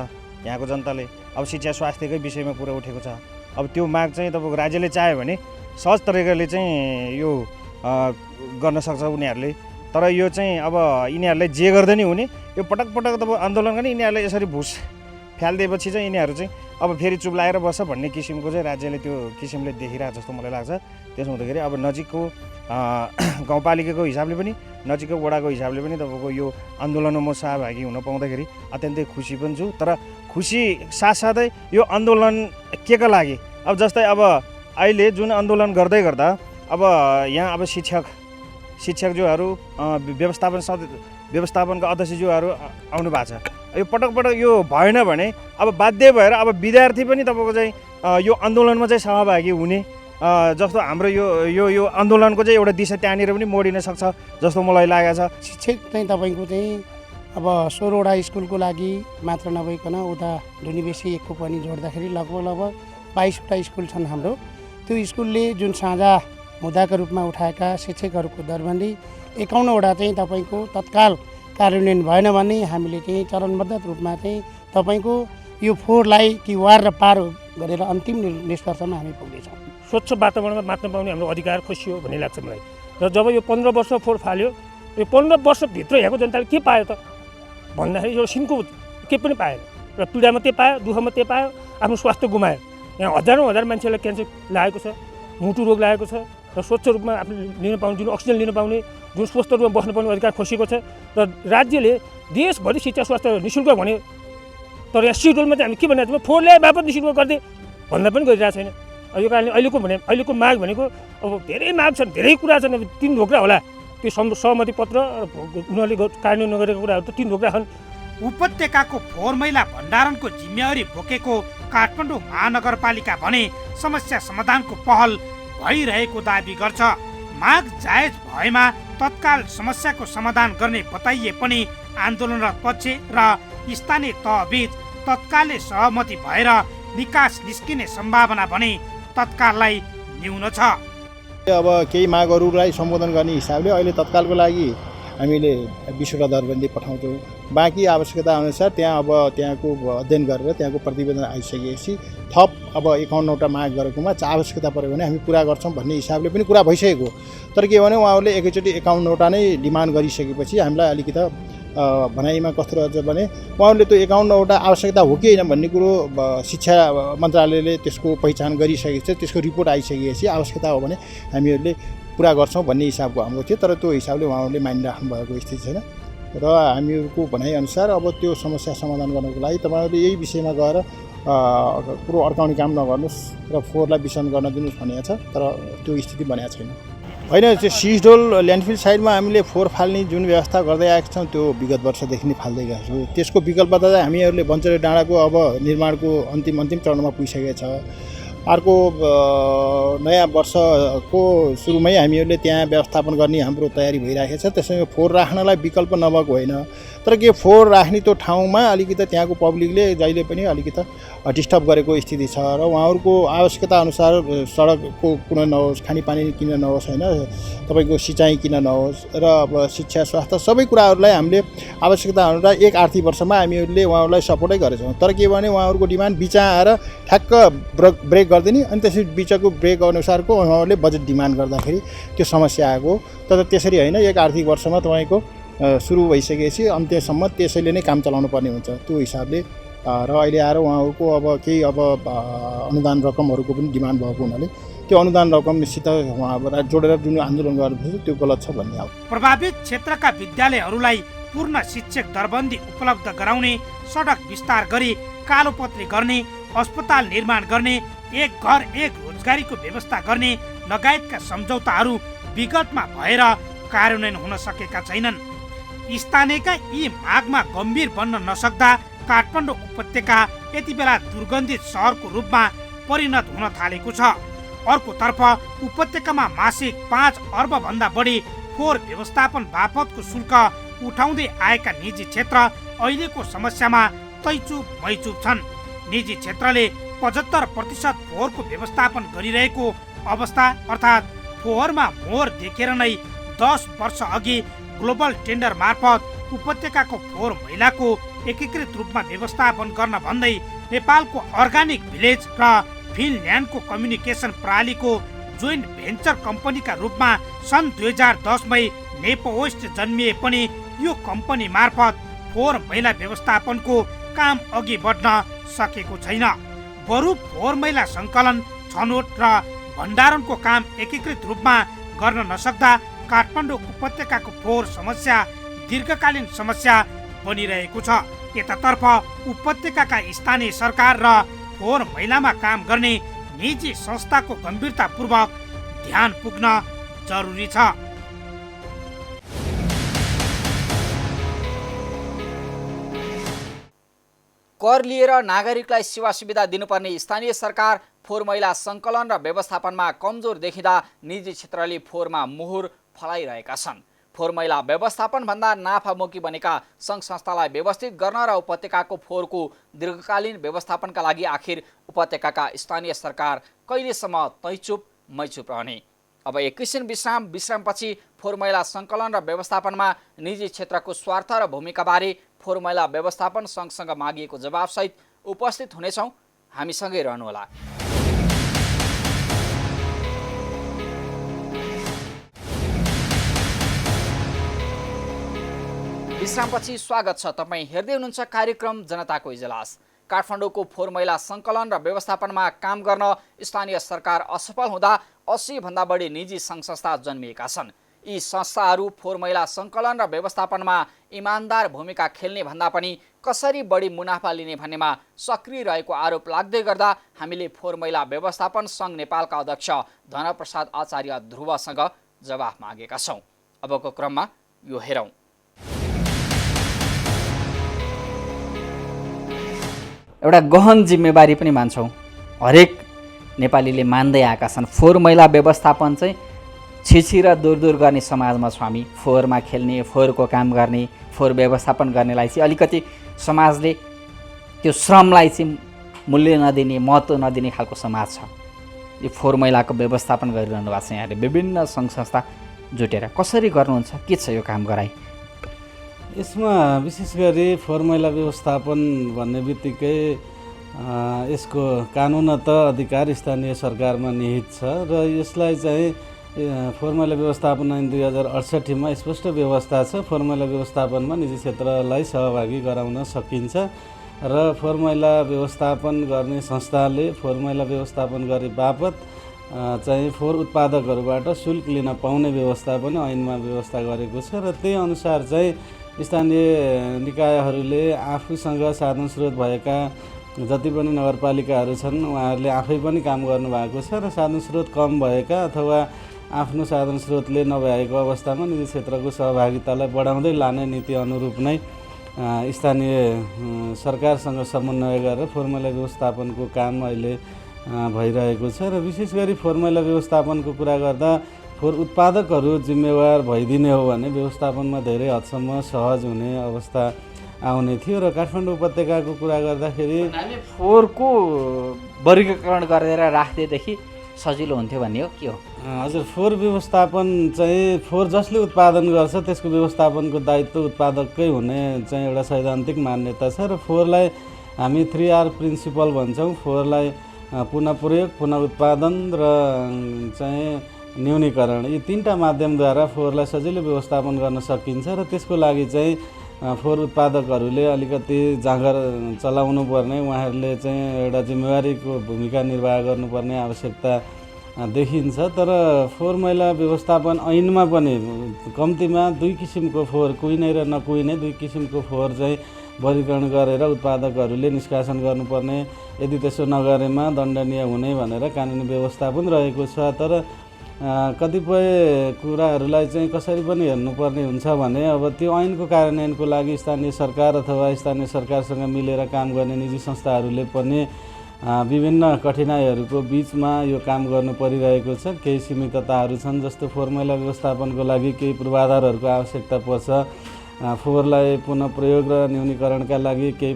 Speaker 15: यहाँको जनताले। अब शिक्षा स्वास्थ्यकै विषयमा कुरा उठेको छ। अब त्यो माग चाहिँ तपाईँको राज्यले चाह्यो भने सहज तरिकाले चाहिँ यो गर्न सक्छ उनीहरूले। तर यो चाहिँ अब यिनीहरूलाई जे गर्दै नि हुने, यो पटक तपाईँ आन्दोलन गर्ने यिनीहरूलाई यसरी भुस फ्यालिदिएपछि चाहिँ यिनीहरू चाहिँ अब फेरि चुप लागेर बस्छ भन्ने किसिमको चाहिँ राज्यले त्यो किसिमले देखिरहेको जस्तो मलाई लाग्छ। त्यसो हुँदाखेरि अब नजिकको गाउँपालिकाको हिसाबले पनि नजिकको वडाको हिसाबले पनि तपाईँको यो आन्दोलनमा म सहभागी हुन पाउँदाखेरि अत्यन्तै खुसी पनि छु। तर खुसी साथसाथै यो आन्दोलन के का लागि? अब जस्तै अब अहिले जुन आन्दोलन गर्दै गर्दा अब यहाँ अब शिक्षकज्यूहरू व्यवस्थापनका अध्यक्षज्यूहरू आउनु भएको छ। यो पटक यो भएन भने अब बाध्य भएर अब विद्यार्थी पनि तपाईँको चाहिँ यो आन्दोलनमा चाहिँ सहभागी हुने जस्तो हाम्रो यो आन्दोलनको चाहिँ एउटा दिशा त्यहाँनिर पनि मोडिन सक्छ जस्तो मलाई लागेको छ।
Speaker 7: शिक्षक चाहिँ तपाईँको चाहिँ अब 16वटा स्कुलको लागि मात्र नभइकन उता ढुनीबेसी एकको पनि जोड्दाखेरि लगभग 22वटा स्कुल छन् हाम्रो। त्यो स्कुलले जुन साझा मुद्दाका रूपमा उठाएका शिक्षकहरूको दरबन्दी 51वटा चाहिँ तपाईँको तत्काल कार्यान्वयन भएन भने हामीले चाहिँ चरणबद्ध रूपमा चाहिँ तपाईँको यो फोहोरलाई कि वार र पार गरेर अन्तिम निष्कर्षमा हामी पुग्नेछौँ।
Speaker 16: स्वच्छ वातावरणमा बाँच्न पाउने हाम्रो अधिकार खोसियो भन्ने लाग्छ मलाई। र जब यो 15 वर्ष फोहोर फाल्यो, यो 15 वर्षभित्र यहाँको जनताले के पायो त भन्दाखेरि यो सिनको के पनि पाएन र पीडा मात्रै पायो, दुःख मात्रै पायो, आफ्नो स्वास्थ्य गुमायो। यहाँ हजार मान्छेलाई क्यान्सर लागेको छ, मुटु रोग लागेको छ र स्वच्छ रूपमा आफूले लिन पाउने, जुन अक्सिजन लिन पाउने, जुन स्वस्थ रूपमा बस्न पाउने अधिकार खोसिएको छ। र राज्यले देशभरि शिक्षा स्वास्थ्य निःशुल्क भन्यो, तर यहाँ सिड्युलमा चाहिँ हामी के भनेको छौँ, फोहोर ल्याए बापत निःशुल्क गरिदिए भन्दा पनि गरिरहेको छैन। यो कारणले अहिलेको माग भनेको अब धेरै माग छन्, धेरै कुरा छन्। अब 3 ढोक्रा होला, त्यो सहमति पत्र उनीहरूले कार्यान्वयन नगरेको कुराहरू त 3 ढोक्रा छन्।
Speaker 11: उपत्यकाको फोहोर मैला भण्डारणको जिम्मेवारी बोकेको काठमाडौँ महानगरपालिका भने समस्या समाधानको पहल भइरहेको दाबी गर्छ। माग जायज भएमा तत्काल समस्याको समाधान गर्ने बताइए पनि आन्दोलनरत पक्ष र स्थानीय तहबीच तत्कालले सहमति भएर निकास निस्किने सम्भावना भने तत्काललाई न्यून छ।
Speaker 17: अब केही मागहरूलाई सम्बोधन गर्ने हिसाबले अहिले तत्कालको लागि हामीले 20वटा दरबन्दी पठाउँछौँ। बाँकी आवश्यकता अनुसार त्यहाँको अध्ययन गरेर त्यहाँको प्रतिवेदन आइसकेपछि थप अब 51वटा माग गरेकोमा आवश्यकता पऱ्यो भने हामी पुरा गर्छौँ भन्ने हिसाबले पनि कुरा भइसकेको। तर के भने उहाँहरूले एकैचोटि 51वटा नै डिमान्ड गरिसकेपछि हामीलाई अलिकति भनाइमा कस्तो रहेछ भने उहाँहरूले त्यो 51वटा आवश्यकता हो कि होइन भन्ने कुरो शिक्षा मन्त्रालयले त्यसको पहिचान गरिसकेको छ। त्यसको रिपोर्ट आइसकेपछि आवश्यकता हो भने हामीहरूले पुरा गर्छौँ भन्ने हिसाबको हाम्रो थियो, तर त्यो हिसाबले उहाँहरूले मानिराख्नु भएको स्थिति छैन र हामीहरूको भनाइअनुसार अब त्यो समस्या समाधान गर्नको लागि तपाईँहरूले यही विषयमा गएर कुरो अड्काउने काम नगर्नुहोस् र फोहोरलाई विसर्जन गर्न दिनुहोस् भनेको छ, तर त्यो स्थिति बनेको छैन। होइन, त्यो सिजडोल ल्यान्डफिल साइडमा हामीले फोहोर फाल्ने जुन व्यवस्था गर्दै आएका छौँ त्यो विगत वर्षदेखि नै फाल्दै गएको छौँ। त्यसको विकल्पता चाहिँ हामीहरूले बन्चरे डाँडाको अब निर्माणको अन्तिम चरणमा पुगिसकेको छ। अर्को नयाँ वर्षको सुरुमै हामीहरूले त्यहाँ व्यवस्थापन गर्ने हाम्रो तयारी भइरहेको छ। त्यसैले फोहोर राख्नलाई विकल्प नभएको होइन, तर के फोहोर राख्ने त्यो ठाउँमा अलिकति त्यहाँको पब्लिकले जहिले पनि अलिकति डिस्टर्ब गरेको स्थिति छ र उहाँहरूको आवश्यकता अनुसार सडकको कुन नहोस्, खानेपानी किन नहोस्, होइन तपाईँको सिँचाइ किन नहोस् र अब शिक्षा स्वास्थ्य सबै कुराहरूलाई हामीले आवश्यकता अनुसार एक आर्थिक वर्षमा हामीहरूले उहाँहरूलाई सपोर्टै गरेछौँ। तर के भने उहाँहरूको डिमान्ड बिचमा आएर ठ्याक्क ब्रेक गरिदिने अनि त्यसरी बिचको ब्रेक अनुसारको उहाँहरूले बजेट डिमान्ड गर्दाखेरि त्यो समस्या आएको। तर त्यसरी होइन, एक आर्थिक वर्षमा तपाईँको सुरु भइसकेपछि अन्त्यसम्म त्यसैले नै काम चलाउनु पर्ने हुन्छ। त्यो हिसाबले र अहिले आएर उहाँहरूको अब केही अनुदान रकमहरूको पनि डिमान्ड भएको हुनाले त्यो अनुदान रकमसित उहाँबाट जोडेर जुन आन्दोलन गर्नुपर्छ त्यो गलत छ भन्ने हो।
Speaker 11: प्रभावित क्षेत्रका विद्यालयहरूलाई पूर्ण शिक्षक दरबन्दी उपलब्ध गराउने, सडक विस्तार गरी कालोपत्री गर्ने, अस्पताल निर्माण गर्ने, एक घर एक रोजगारीको व्यवस्था गर्ने लगायतका सम्झौताहरू विगतमा भएर कार्यान्वयन हुन सकेका छैनन्। स्थानीयका यी मागमा गम्भीर बन्न नसक्दा काठमाडौँ उपत्यका यति बेला दुर्गन्धित सहरको रूपमा परिणत हुन थालेको छ। अर्कोतर्फ उपत्यकामा मासिक 5 अर्ब भन्दा बढी फोहोर व्यवस्थापन बापतको शुल्क उठाउँदै आएका निजी क्षेत्र अहिलेको समस्यामा तैचुप मैचुप छन्। निजी क्षेत्रले 75% फोहोरको व्यवस्थापन गरिरहेको अवस्था, अर्थात् फोहोरमा मोहर देखेर नै 10 वर्ष अघि ग्लोबल टेन्डर मार्फत उपत्यकाको फोहोर मैलाको एकीकृत रूपमा व्यवस्थापन गर्न भन्दै नेपालको अर्गानिक भिलेज र फिनल्यान्डको कम्युनिकेसन प्रणालीको जोइन्ट भेन्चर कम्पनीका रूपमा सन् 2010 मै नेपोवेस्ट जन्मिए पनि यो कम्पनी मार्फत फोहोर मैला व्यवस्थापनको काम अघि बढ्न सकेको छैन। बरु फोहोर मैला सङ्कलन, छनौट र भण्डारणको काम एकीकृत रूपमा गर्न नसक्दा काठमाडौँ उपत्यकाको फोहोर समस्या दीर्घकालीन समस्या बनिरहेको छ। यतातर्फ उपत्यकाका स्थानीय सरकार र फोहोर मैलामा काम गर्ने निजी संस्थाको गम्भीरतापूर्वक ध्यान पुग्न जरुरी छ।
Speaker 1: कर लिएर नागरिकलाई सेवा सुविधा दिनुपर्ने स्थानीय सरकार फोहोर मैला सङ्कलन र व्यवस्थापनमा कमजोर देखिँदा निजी क्षेत्रले फोहोरमा मुहुर फलाइरहेका छन्। फोहोर मैला व्यवस्थापनभन्दा नाफामुखी बनेका सङ्घ संस्थालाई व्यवस्थित गर्न र उपत्यकाको फोहोरको दीर्घकालीन व्यवस्थापनका लागि आखिर उपत्यकाका स्थानीय सरकार कहिलेसम्म तैचुप मैचुप रहने? अब एकैछिन विश्रामपछि फोहोर मैला सङ्कलन र व्यवस्थापनमा निजी क्षेत्रको स्वार्थ र भूमिकाबारे फोहोर मैला व्यवस्थापन सङ्घसँग मागिएको जवाफसहित उपस्थित हुनेछौँ। हामीसँगै रहनुहोला। विश्रामपछि स्वागत छ। तपाईँ हेर्दै हुनुहुन्छ कार्यक्रम जनताको इजलास। काठमाडौँको फोहोर मैला सङ्कलन र व्यवस्थापनमा काम गर्न स्थानीय सरकार असफल हुँदा 80 भन्दा बढी निजी सङ्घ संस्था जन्मिएका छन्। यी संस्थाहरू फोहोर मैला सङ्कलन र व्यवस्थापनमा इमान्दार भूमिका खेल्ने भन्दा पनि कसरी बढी मुनाफा लिने भन्नेमा सक्रिय रहेको आरोप लाग्दै गर्दा हामीले फोहोर मैला व्यवस्थापन सङ्घ नेपालका अध्यक्ष धनप्रसाद आचार्य ध्रुवसँग जवाफ मागेका छौँ। अबको क्रममा यो हेरौँ। एउटा गहन जिम्मेवारी पनि मान्छौँ, हरेक नेपालीले मान्दै आएका छन्। फोहोर मैला व्यवस्थापन चाहिँ छिछि र दूर गर्ने समाजमा छौँ हामी। फोहोरमा खेल्ने, फोहोरको काम गर्ने, फोहोर व्यवस्थापन गर्नेलाई चाहिँ अलिकति समाजले त्यो श्रमलाई चाहिँ मूल्य नदिने, महत्त्व नदिने खालको समाज छ। यो फोहोर मैलाको व्यवस्थापन गरिरहनु भएको छ यहाँले विभिन्न सङ्घ संस्था जुटेर। कसरी गर्नुहुन्छ? के छ यो काम गराइ?
Speaker 18: यसमा विशेष गरी फोहोर मैला व्यवस्थापन भन्ने बित्तिकै यसको कानुनत अधिकार स्थानीय सरकारमा निहित छ र यसलाई चाहिँ फोहोर मैला व्यवस्थापन ऐन 2068 स्पष्ट व्यवस्था छ। फोहोर मैला व्यवस्थापनमा निजी क्षेत्रलाई सहभागी गराउन सकिन्छ र फोहोर मैला व्यवस्थापन गर्ने संस्थाले फोहोर मैला व्यवस्थापन गरे बापत चाहिँ फोहोर उत्पादकहरूबाट शुल्क लिन पाउने व्यवस्था पनि ऐनमा व्यवस्था गरेको छ र त्यही अनुसार चाहिँ स्थानीय निकायहरूले आफूसँग साधन स्रोत भएका जति पनि नगरपालिकाहरू छन् उहाँहरूले आफै पनि काम गर्नुभएको छ र साधन स्रोत कम भएका अथवा आफ्नो साधन स्रोतले नभएको अवस्थामा निजी क्षेत्रको सहभागितालाई बढाउँदै लाने नीति अनुरूप नै स्थानीय सरकारसँग समन्वय गरेर फोहोर मैला व्यवस्थापनको काम अहिले भइरहेको छ र विशेष गरी फोहोर मैला व्यवस्थापनको कुरा गर्दा फोहोर उत्पादकहरू जिम्मेवार भइदिने हो भने व्यवस्थापनमा धेरै हदसम्म सहज हुने अवस्था आउने थियो र काठमाडौँ उपत्यकाको कुरा गर्दाखेरि
Speaker 1: हामी फोहोरको वर्गीकरण गरेर राख्दैदेखि सजिलो हुन्थ्यो भन्ने हो के हो?
Speaker 18: हजुर, फोहोर व्यवस्थापन चाहिँ फोहोर जसले उत्पादन गर्छ त्यसको व्यवस्थापनको दायित्व उत्पादककै हुने चाहिँ एउटा सैद्धान्तिक मान्यता छ र फोहोरलाई हामी 3R प्रिन्सिपल भन्छौँ। फोहोरलाई पुनः प्रयोग, पुनः उत्पादन र चाहिँ न्यूनीकरण, यी तीनटा माध्यमद्वारा फोहोरलाई सजिलै व्यवस्थापन गर्न सकिन्छ र त्यसको लागि चाहिँ फोहोर उत्पादकहरूले अलिकति जाँगर चलाउनु पर्ने, उहाँहरूले चाहिँ एउटा जिम्मेवारीको भूमिका निर्वाह गर्नुपर्ने आवश्यकता देखिन्छ। तर फोहोर मैला व्यवस्थापन ऐनमा पनि कम्तीमा दुई किसिमको फोहोर, कुहिने र नकुहिने दुई किसिमको फोहोर चाहिँ वर्गीकरण गरेर उत्पादकहरूले निष्कासन गर्नुपर्ने, यदि त्यसो नगरेमा दण्डनीय हुने भनेर कानुनी व्यवस्था पनि रहेको छ। तर कतिपय कुराहरूलाई चाहिँ कसरी पनि हेर्नुपर्ने हुन्छ भने अब त्यो ऐनको कार्यान्वयनको लागि स्थानीय सरकार अथवा स्थानीय सरकारसँग मिलेर काम गर्ने निजी संस्थाहरूले पनि विभिन्न कठिनाइहरूको बिचमा यो काम गर्नु परिरहेको छ। केही सीमितताहरू छन्, जस्तो फोहोर मैला व्यवस्थापनको लागि केही पूर्वाधारहरूको आवश्यकता पर्छ। फोहोरलाई पुनः प्रयोग र न्यूनीकरणका लागि केही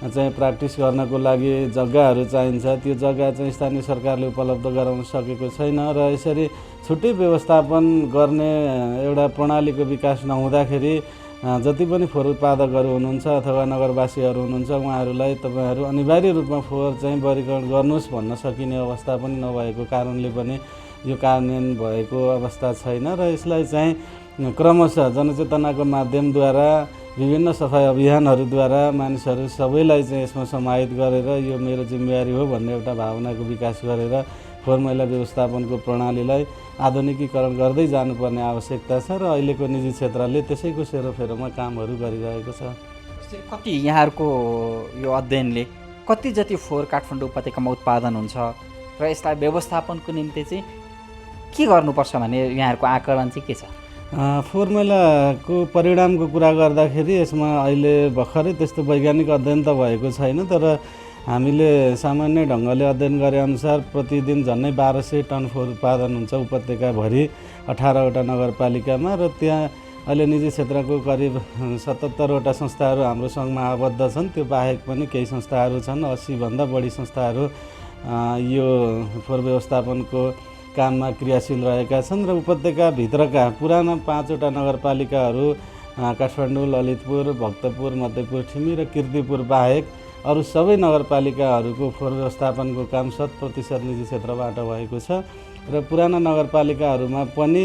Speaker 18: चाहिँ प्र्याक्टिस गर्नको लागि जग्गाहरू चाहिन्छ। त्यो जग्गा चाहिँ स्थानीय सरकारले उपलब्ध गराउन सकेको छैन र यसरी छुट्टै व्यवस्थापन गर्ने एउटा प्रणालीको विकास नहुँदाखेरि जति पनि फोहोर उत्पादकहरू हुनुहुन्छ अथवा नगरवासीहरू हुनुहुन्छ उहाँहरूलाई तपाईँहरू अनिवार्य रूपमा फोहोर चाहिँ वर्गीकरण गर्नुहोस् भन्न सकिने अवस्था पनि नभएको कारणले पनि यो कार्यान्वयन भएको अवस्था छैन र यसलाई चाहिँ क्रमशः जनचेतनाको माध्यमद्वारा विभिन्न सफाई अभियानहरूद्वारा मानिसहरू सबैलाई चाहिँ यसमा समाहित गरेर यो मेरो जिम्मेवारी हो भन्ने एउटा भावनाको विकास गरेर फोहोर मैला व्यवस्थापनको प्रणालीलाई आधुनिकीकरण गर्दै जानुपर्ने आवश्यकता छ र अहिलेको निजी क्षेत्रले त्यसैको सेरोफेरोमा कामहरू गरिरहेको छ।
Speaker 1: कति यहाँहरूको यो अध्ययनले कति जति फोहोर काठमाडौँ उपत्यकामा उत्पादन हुन्छ र यसलाई व्यवस्थापनको निम्ति चाहिँ के गर्नुपर्छ भन्ने यहाँहरूको आकलन चाहिँ के छ?
Speaker 18: फोहोर मैलाको परिणामको कुरा गर्दाखेरि यसमा अहिले भर्खरै त्यस्तो वैज्ञानिक अध्ययन त भएको छैन, तर हामीले सामान्य ढङ्गले अध्ययन गरे अनुसार प्रतिदिन झन्डै 1200 टन फोहोर उत्पादन हुन्छ उपत्यकाभरि 18वटा नगरपालिकामा र त्यहाँ अहिले निजी क्षेत्रको करिब 77वटा संस्थाहरू हाम्रो सङ्घमा आबद्ध छन्। त्यो बाहेक पनि केही संस्थाहरू छन्, 80भन्दा बढी संस्थाहरू यो फोहोर व्यवस्थापनको काममा क्रियाशील रहेका छन् र उपत्यकाभित्रका पुराना 5वटा नगरपालिकाहरू काठमाडौँ, ललितपुर, भक्तपुर, मध्यपुर, ठिमी र कीर्तिपुर बाहेक अरू सबै नगरपालिकाहरूको फोहोर व्यवस्थापनको काम 100% निजी क्षेत्रबाट भएको छ र पुराना नगरपालिकाहरूमा पनि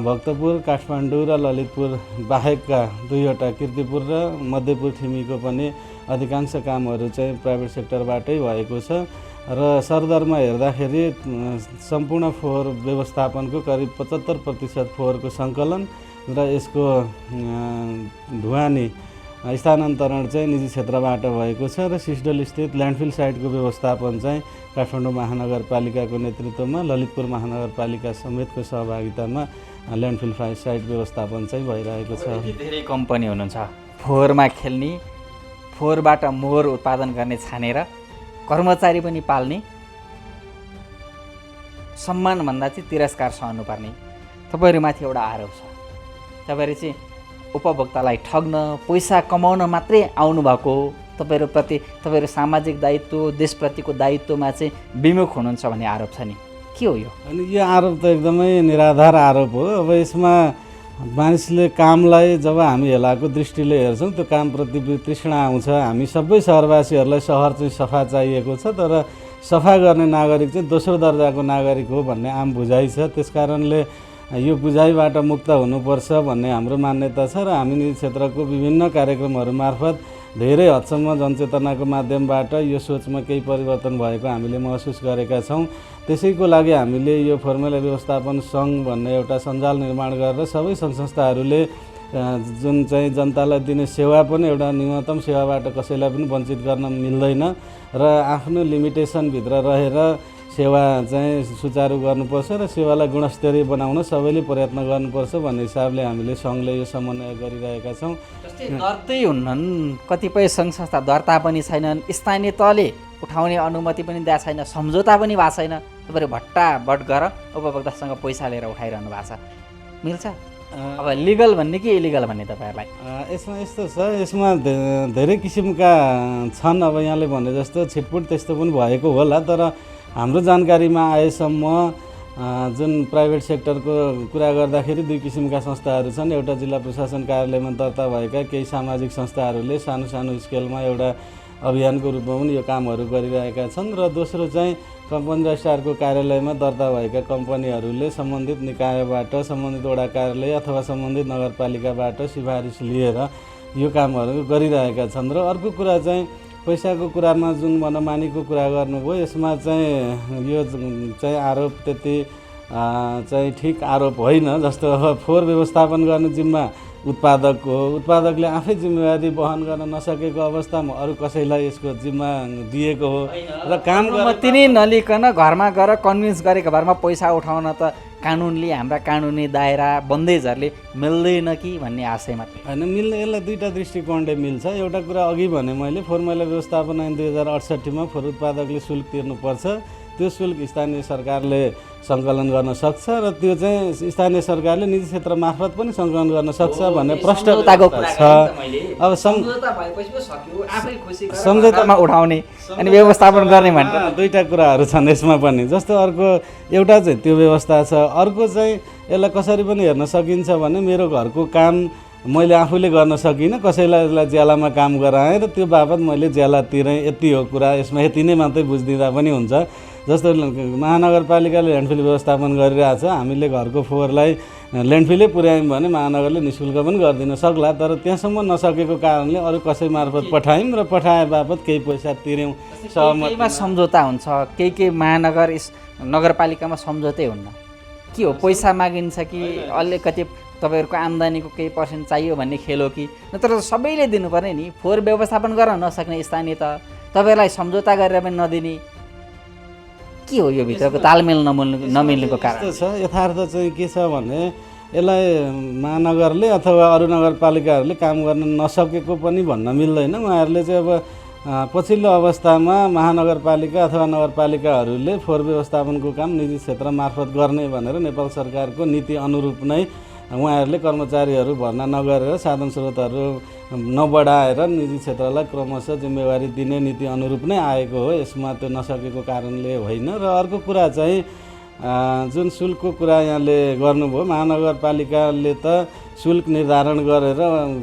Speaker 18: भक्तपुर, काठमाडौँ र ललितपुर बाहेकका 2वटा कीर्तिपुर र मध्यपुर, ठिमीको पनि अधिकांश कामहरू चाहिँ प्राइभेट सेक्टरबाटै भएको छ र सरदरमा हेर्दाखेरि सम्पूर्ण फोहोर व्यवस्थापनको करिब 75% फोहोरको सङ्कलन र यसको ढुवानी स्थानान्तरण चाहिँ निजी क्षेत्रबाट भएको छ र सिसडल स्थित ल्यान्डफिल साइटको व्यवस्थापन चाहिँ काठमाडौँ महानगरपालिकाको नेतृत्वमा ललितपुर महानगरपालिका समेतको सहभागितामा ल्यान्डफिल साइट व्यवस्थापन चाहिँ भइरहेको छ।
Speaker 1: धेरै कम्पनी हुनुहुन्छ फोहोरमा खेल्ने, फोहोरबाट मोहर उत्पादन गर्ने छानेर कर्मचारी पनि पाल्ने, सम्मानभन्दा चाहिँ तिरस्कार सहनुपर्ने तपाईँहरूमाथि एउटा आरोप छ। तपाईँहरू चाहिँ उपभोक्तालाई ठग्न, पैसा कमाउन मात्रै आउनुभएको, तपाईँहरूप्रति तपाईँहरू सामाजिक दायित्व, देशप्रतिको दायित्वमा चाहिँ विमुख हुनुहुन्छ भन्ने आरोप छ नि, के हो यो?
Speaker 18: अनि यो आरोप त एकदमै निराधार आरोप हो। अब यसमा मानिसले कामलाई जब हामी हेलाको दृष्टिले हेर्छौँ त्यो कामप्रति तृष्णा आउँछ। हामी सबै सहरवासीहरूलाई सहर चाहिँ सफा चाहिएको छ, तर सफा गर्ने नागरिक चाहिँ दोस्रो दर्जाको नागरिक हो भन्ने आम बुझाइ छ। त्यसकारणले यो बुझाइबाट मुक्त हुनुपर्छ भन्ने हाम्रो मान्यता छ र हामी निजी क्षेत्रको विभिन्न कार्यक्रमहरू मार्फत धेरै हदसम्म जनचेतनाको माध्यमबाट यो सोचमा केही परिवर्तन भएको हामीले महसुस गरेका छौँ। त्यसैको लागि हामीले यो फोहोर मैला व्यवस्थापन सङ्घ भन्ने एउटा सञ्जाल निर्माण गरेर सबै सङ्घ संस्थाहरूले जुन चाहिँ जनतालाई दिने सेवा पनि एउटा न्यूनतम सेवाबाट कसैलाई पनि वञ्चित गर्न मिल्दैन र आफ्नो लिमिटेसनभित्र रहेर सेवा चाहिँ सुचारू गर्नुपर्छ र सेवालाई गुणस्तरीय बनाउन सबैले प्रयत्न गर्नुपर्छ भन्ने हिसाबले हामीले सङ्घले यो समन्वय गरिरहेका छौँ।
Speaker 1: जस्तै दर्तै हुन्नन्, कतिपय सङ्घ संस्था दर्ता पनि छैनन्, स्थानीय तहले उठाउने अनुमति पनि दिएको छैन, सम्झौता पनि भएको छैन, तपाईँहरू भट्टाभट गरेर उपभोक्तासँग पैसा लिएर उठाइरहनु भएको छ। मिल्छ? अब लिगल भन्ने कि इलिगल भन्ने तपाईँहरूलाई?
Speaker 18: यसमा यस्तो छ, यसमा धेरै किसिमका छन्। अब यहाँले भने जस्तो छिटपुट त्यस्तो पनि भएको होला, तर हाम्रो जानकारीमा आएसम्म जुन प्राइभेट सेक्टरको कुरा गर्दाखेरि दुई किसिमका संस्थाहरू छन्। एउटा जिल्ला प्रशासन कार्यालयमा दर्ता भएका केही सामाजिक संस्थाहरूले सानो सानो स्केलमा एउटा अभियानको रूपमा पनि यो कामहरू गरिरहेका छन् र दोस्रो चाहिँ कम्पनी रजिस्ट्रारको कार्यालयमा दर्ता भएका कम्पनीहरूले सम्बन्धित निकायबाट, सम्बन्धित वडा कार्यालय अथवा सम्बन्धित नगरपालिकाबाट सिफारिस लिएर यो कामहरू गरिरहेका छन्। र अर्को कुरा चाहिँ पैसाको कुरामा जुन मनमानीको कुरा गर्नुभयो, यसमा चाहिँ यो चाहिँ आरोप त्यति चाहिँ ठिक आरोप होइन। जस्तो अब फोहोर व्यवस्थापन गर्ने जिम्मा उत्पादकको हो, उत्पादकले आफै जिम्मेवारी वहन गर्न नसकेको अवस्थामा अरू कसैलाई यसको जिम्मा दिएको हो र काम
Speaker 1: अनुमति नै नलिकन घरमा गएर कन्भिन्स गरेको भरमा पैसा उठाउन त कानुनले, हाम्रा कानुनी दायरा बन्देजहरूले मिल्दैन कि भन्ने आशयमा
Speaker 18: होइन। मिल्ने यसलाई दुईवटा दृष्टिकोणले मिल्छ। एउटा कुरा अघि भने मैले फोहोर मैला व्यवस्थापन ऐन 2068मा फोहोर उत्पादकले शुल्क तिर्नुपर्छ। त्यो शुल्क स्थानीय सरकारले सङ्कलन गर्न सक्छ र त्यो चाहिँ स्थानीय सरकारले निजी क्षेत्र मार्फत पनि सङ्कलन गर्न सक्छ भन्ने प्रष्ट छ। अब
Speaker 1: सम्झौतामा उठाउने अनि व्यवस्थापन गर्ने भन्ने
Speaker 18: दुईवटा कुराहरू छन् यसमा पनि। जस्तो अर्को एउटा चाहिँ त्यो व्यवस्था छ, अर्को चाहिँ यसलाई कसरी पनि हेर्न सकिन्छ भने मेरो घरको काम मैले आफूले गर्न सकिनँ, कसैलाई यसलाई ज्यालामा काम गराएँ र त्यो बाबत मैले ज्याला तिरेँ, यति हो कुरा। यसमा यति नै मात्रै बुझिदिँदा पनि हुन्छ। जस्तो महानगरपालिकाले ल्यान्डफिल व्यवस्थापन गरिरहेछ, हामीले घरको फोहोरलाई ल्यान्डफिलै पुर्यायौँ भने महानगरले निःशुल्क पनि गरिदिन सक्ला, तर त्यहाँसम्म नसकेको कारणले अरू कसै मार्फत पठायौँ र पठाए बापत केही पैसा तिर्यौँ।
Speaker 1: सहमतिमा सम्झौता हुन्छ, केही महानगर नगरपालिकामा सम्झौतै हुन्न। के हो, पैसा मागिन्छ कि अलिकति तपाईँहरूको आम्दानीको केही पर्सेन्ट चाहियो भन्ने खेल हो कि नत्र सबैले दिनुपर्ने नि? फोहोर व्यवस्थापन गर्न नसक्ने स्थानीय त तपाईँहरूलाई सम्झौता गरेर पनि नदिने, के हो यो भित्रको तालमेल नमिल्नुको कारण?
Speaker 18: छ यथार्थ चाहिँ के छ भने यसलाई महानगरले अथवा अरू नगरपालिकाहरूले काम गर्न नसकेको पनि भन्न मिल्दैन। उहाँहरूले चाहिँ अब पछिल्लो अवस्थामा महानगरपालिका अथवा नगरपालिकाहरूले फोहोर व्यवस्थापनको काम निजी क्षेत्र मार्फत गर्ने भनेर नेपाल सरकारको नीति अनुरूप नै उहाँहरूले कर्मचारीहरू भर्ना नगरेर साधन स्रोतहरू नबढाएर निजी क्षेत्रलाई क्रमशः जिम्मेवारी दिने नीति अनुरूप नै आएको हो। यसमा त्यो नसकेको कारणले होइन। र अर्को कुरा चाहिँ जुन शुल्कको कुरा यहाँले गर्नुभयो, महानगरपालिकाले त शुल्क निर्धारण गरेर